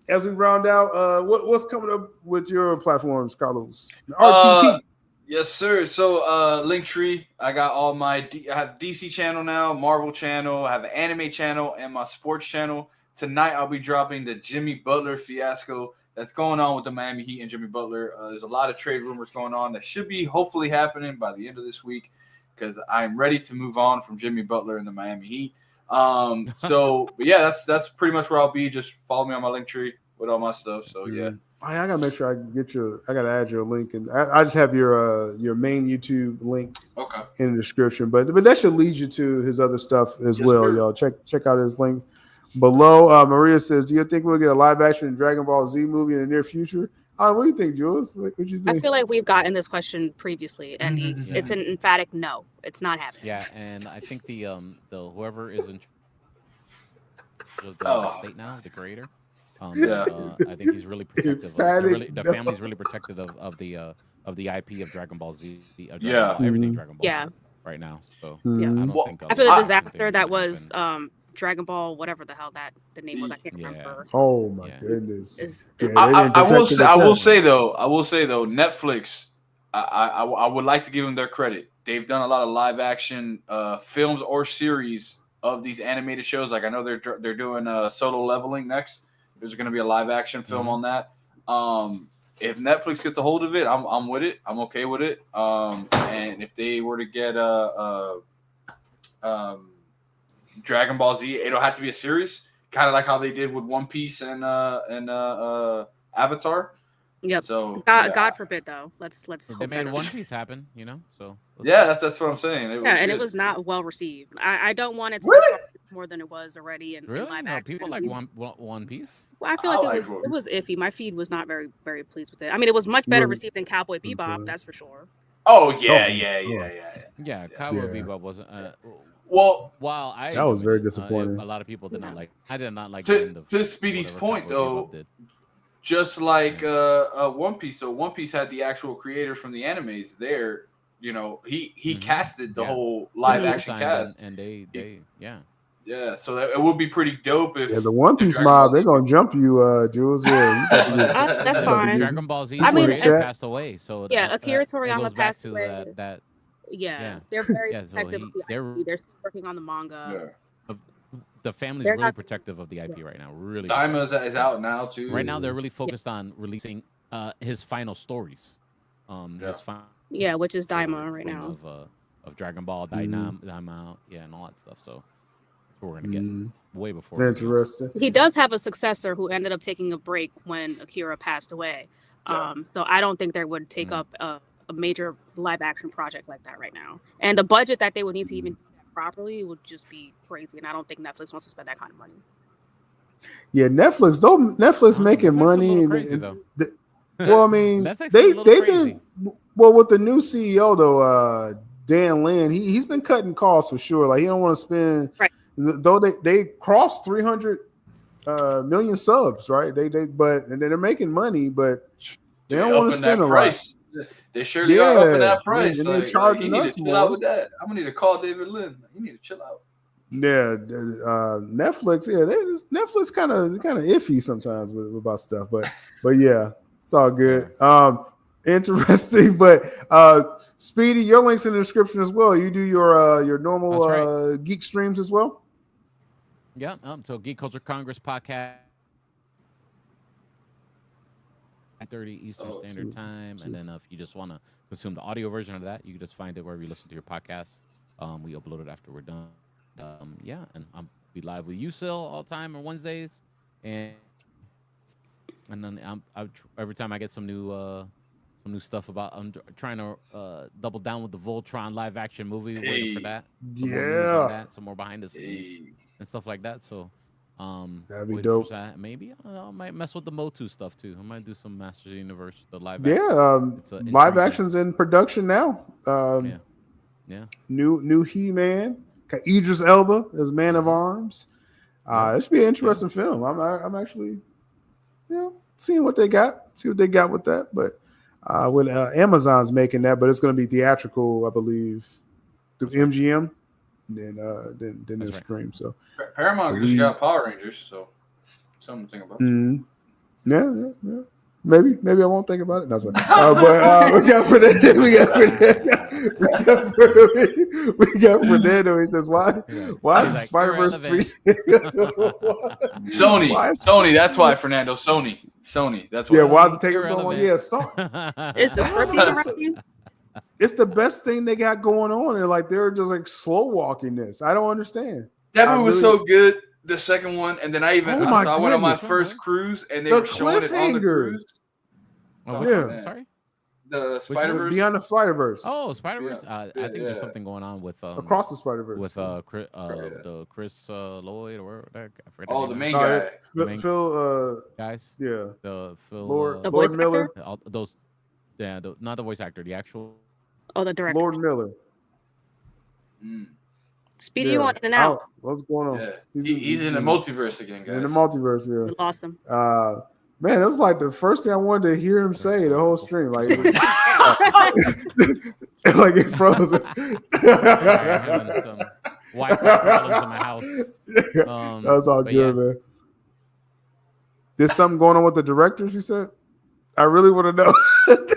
as we round out, what's coming up with your platforms, Carlos? RTP. Yes, sir. So, Linktree. I got all I have DC channel now, Marvel channel, I have an anime channel, and my sports channel. Tonight, I'll be dropping the Jimmy Butler fiasco that's going on with the Miami Heat and Jimmy Butler. There's a lot of trade rumors going on that should be hopefully happening by the end of this week, because I'm ready to move on from Jimmy Butler and the Miami Heat. But yeah, that's pretty much where I'll be. Just follow me on my Linktree with all my stuff. So yeah. I gotta make sure I gotta add your link, and I just have your main YouTube link in the description. But that should lead you to his other stuff as well, sir. Y'all check out his link below. Maria says, "Do you think we'll get a live action Dragon Ball Z movie in the near future?" What do you think, Jules? What you think? I feel like we've gotten this question previously, and it's an emphatic no. It's not happening. Yeah, and I think the whoever is in charge of the state now, the creator. I think he's really protective. The family's really protective of the IP of Dragon Ball Z. Everything Dragon Ball. Right now. So I don't think. After the disaster that was Dragon Ball, whatever the hell the name was, I can't remember. Oh my goodness! I will say though, Netflix. I would like to give them their credit. They've done a lot of live action films or series of these animated shows. Like I know they're doing Solo Leveling next. There's going to be a live action film on that. If Netflix gets a hold of it, I'm with it. I'm okay with it. And if they were to get Dragon Ball Z, it'll have to be a series, kind of like how they did with One Piece and Avatar. Yep. So God forbid though. Let's hope they made One Piece happen. So that's what I'm saying. It was not well received. I don't want it to be more than it was already in live action. People like One Piece. Well, I feel like it was iffy. My feed was not very, very pleased with it. I mean, it was much better received than Cowboy Bebop, that's for sure. Oh yeah. Cowboy Bebop wasn't. That was very disappointing. A lot of people did not like. I did not like. To Speedy's point though, just like One Piece. So One Piece had the actual creator from the animes there. You know, he casted the whole live action cast, and they Yeah, so it would be pretty dope if the One Piece mob, they're gonna jump you, Jules. Yeah, that's fine. Dragon Ball Z passed away, so Akira Toriyama passed away. They're very protective of the IP. They're still working on the manga. The family's really protective of the IP right now. Really, Daima is out now too. Right now, they're really focused on releasing his final stories. Which is Daima right now of Dragon Ball, Daima, and all that stuff. So that's what we're gonna get way before. Interesting. He does have a successor who ended up taking a break when Akira passed away. So I don't think they would take up a major live action project like that right now. And the budget that they would need to even do that properly would just be crazy. And I don't think Netflix wants to spend that kind of money. Yeah, Netflix making money. Crazy, though. Well, I mean, they've been with the new CEO though, Dan Lin. He's been cutting costs for sure. Like he don't want to spend. Right. Though they crossed 300 million subs, right? And they're making money, but they don't want to spend a lot. They surely are upping that price. And they're charging us more. Chill out with that. I'm gonna need to call David Lin. You need to chill out. Yeah, Netflix. Yeah, Netflix kind of iffy sometimes about stuff, but yeah, it's all good. Interesting, but Speedy, your link's in the description as well. You do your normal geek streams as well. Yeah. So Geek Culture Congress podcast. 9:30 Eastern Standard Time, and then if you just want to consume the audio version of that, you can just find it wherever you listen to your podcast. We upload it after we're done. And I'll be live with you still all the time on Wednesdays, and then every time I get some new stuff about, I'm trying to double down with the Voltron live action movie. Waiting for that. Some more behind the scenes and stuff like that. So. That'd be dope. Maybe I might mess with the Motu stuff too. I might do some Masters of the Universe, the live. Live action's in production now. New He-Man, got Idris Elba as Man of Arms. It should be an interesting film. I'm actually, seeing what they got. See what they got with that. But when Amazon's making that, but it's going to be theatrical, I believe, through MGM. Then they'll stream. So Paramount just got Power Rangers, so something to think about. Yeah. Maybe I won't think about it. No, but we got Fernando. We got Fernando. He says, "Why is Spider-Verse 3?" Sony. That's why, Fernando. Sony. That's why. Yeah. Why is it taking so long? Yeah. Is the script around you? It's the best thing they got going on, and like they're just like slow walking this. I don't understand. That movie was so good. The second one, and then I went on my first cruise, and they were showing it on the cruise. Sorry. The Spider-Verse. Beyond the Spider-Verse. Oh, Spider-Verse. I think there's something going on with Across the Spider-Verse with the Chris Lloyd or the main guy. Phil. Guys. Yeah. The Phil. Lord Miller. Those. Yeah. Not the voice actor. The actual. Oh, the director. Lord Miller. Speedy, you want in and out. What's going on? Yeah. He's in the multiverse again, guys. In the multiverse, yeah. We lost him. Man, it was like the first thing I wanted to hear him say the whole stream. Like, like it froze. Having some Wi-Fi problems in my house. That's all good, man. There's something going on with the directors, you said? I really want to know.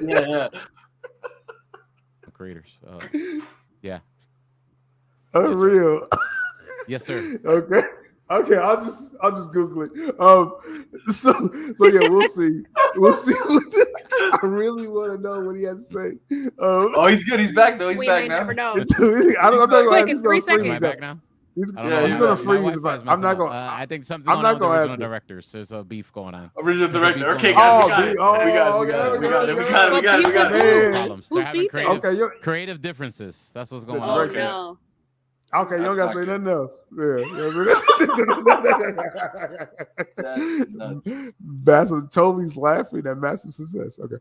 Yeah. Creators. Yeah. Unreal. Yes, sir. Okay, I'll just Google it. So yeah, we'll see. I really want to know what he had to say. He's good. He's back though. He's back now. Never know. I'm not going to 3 seconds. Am I back now? He's gonna freeze. I'm not going. I think something's going on with the original directors. There's a beef going on. Original director. Okay, guys. We got it. Problems. They're having creative differences. That's what's going on. No. Okay, you don't gotta say nothing else. Yeah. Massive Toby's laughing at massive success. Okay.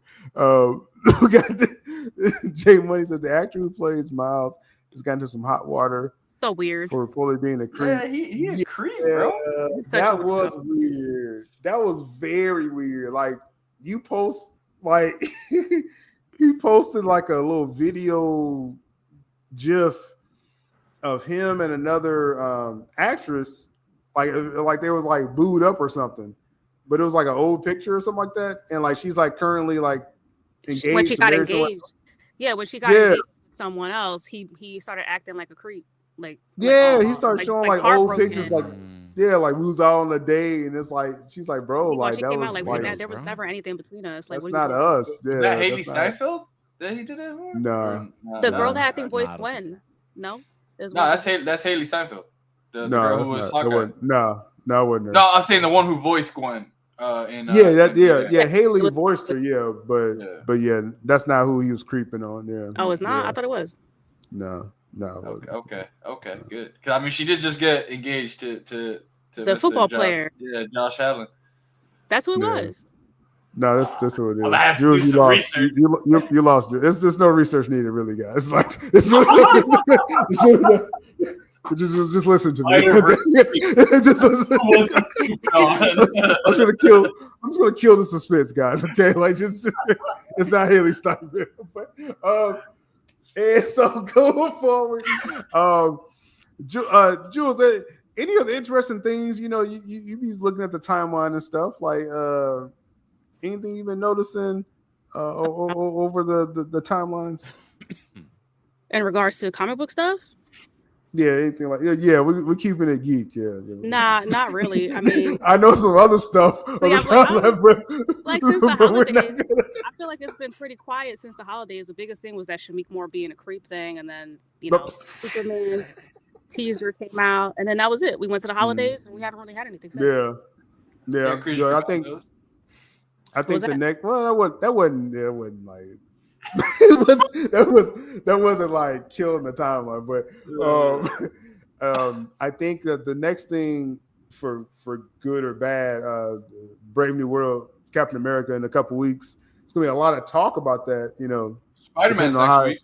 We got Jay Money said the actor who plays Miles has gotten into some hot water. So weird. For fully being a creep. Yeah, he a creep, bro. That was weird. That was very weird. Like you post like he posted like a little video GIF of him and another actress, like they was like booed up or something, but it was like an old picture or something like that, and like she's like currently like engaged. When she got engaged, when she got engaged with someone else, he started acting like a creep. Like he started showing like old pictures, like like we was out on a day, and it's like she's like, bro, like she that came was out like there was never anything between us. Like that's not us. Yeah, that Haley Steinfeld that he did that for? No, the girl that I think voiced Gwen. No, that's Haley Steinfeld. The girl who was Hawkeye. No, it wasn't her. No, I'm saying the one who voiced Gwen. Haley voiced her, but that's not who he was creeping on. Yeah. Oh, it's not. I thought it was. No. Okay, good. Because I mean, she did just get engaged to the football player. Yeah, Josh Allen. That's who it was. No, that's who it is. I have to do some research. You lost. There's no research needed, really, guys. Like it's really, just listen to me. Just listen. I'm just gonna kill the suspense, guys. Okay, like just it's not Haley Steinfeld. But, and so going forward, Jules, any other interesting things? You be looking at the timeline and stuff. Like anything you've been noticing over the timelines in regards to comic book stuff? Yeah, anything like we're keeping it geek. Nah, not really. I mean, I know some other stuff. Like since the holidays, I feel like it's been pretty quiet since the holidays. The biggest thing was that Shamik Moore being a creep thing, and then Superman teaser came out, and then that was it. We went to the holidays, and we haven't really had anything since. I think the next that wasn't like. that wasn't like killing the timeline, but I think that the next thing for good or bad, Brave New World, Captain America in a couple weeks, it's gonna be a lot of talk about that. Spider-Man's next week.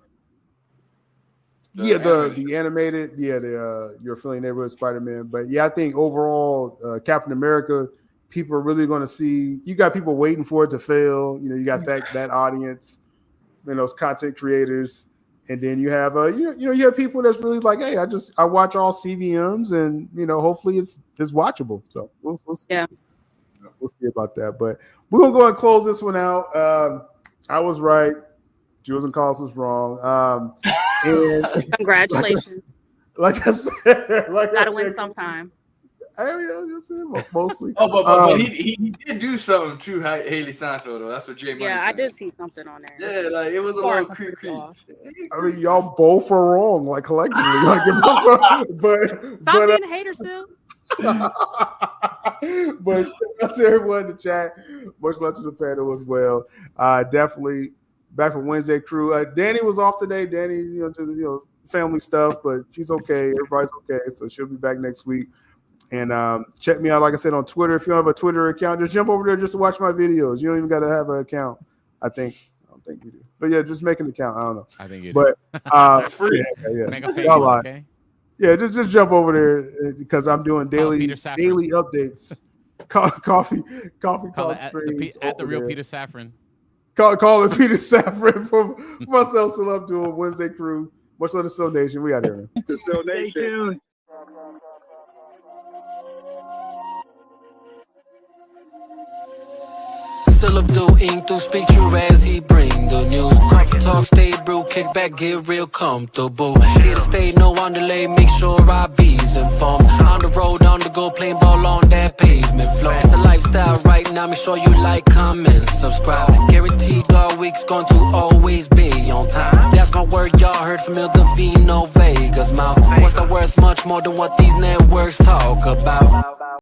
The animated, Your Friendly Neighborhood Spider-Man, but I think overall, Captain America, people are really going to see. You got people waiting for it to fail. You got that audience. Those content creators, and then you have you have people that's really like, hey, I watch all CVMs, and hopefully it's watchable. So we'll see. We'll see about that. But we're gonna go and close this one out. I was right. Jules and Carlos was wrong. And congratulations. Like I said, gotta win sometime. Mostly. But he did do something to Haley Steinfeld, though. That's what Jay Money said. I did see something on there. Yeah, like it was a little creepy. I mean, y'all both are wrong, like collectively. But stop being a hater, still. But shout out to everyone in the chat. Much love to the panel as well. Definitely back from Wednesday crew. Danny was off today. Danny, family stuff, but she's okay. Everybody's okay, so she'll be back next week. And check me out, like I said, on Twitter. If you don't have a Twitter account, just jump over there just to watch my videos. You don't even got to have an account. I don't think you do. But just make an account. I don't know. I think you do. But it's free. Make a fake account, okay? Yeah, just jump over there because I'm doing daily updates. Coffee talk streams at the real there. Peter Safran. Call it Peter Safran from myself, Abdul, Wednesday crew. Much love to Soul Nation. We out here. To Soul Nation. Stay tuned. Still Abdul ink through speak true as he bring the news. Coffee talk, stay brew, kick back, get real comfortable. Here to stay, no on delay, make sure I be's informed. On the road, on the go, playing ball on that pavement floor. It's the lifestyle right now, make sure you like, comment, subscribe. Guaranteed all week's going to always be on time. That's my word, y'all heard from Il Divino Vega's mouth. What's the worth? Much more than what these networks talk about.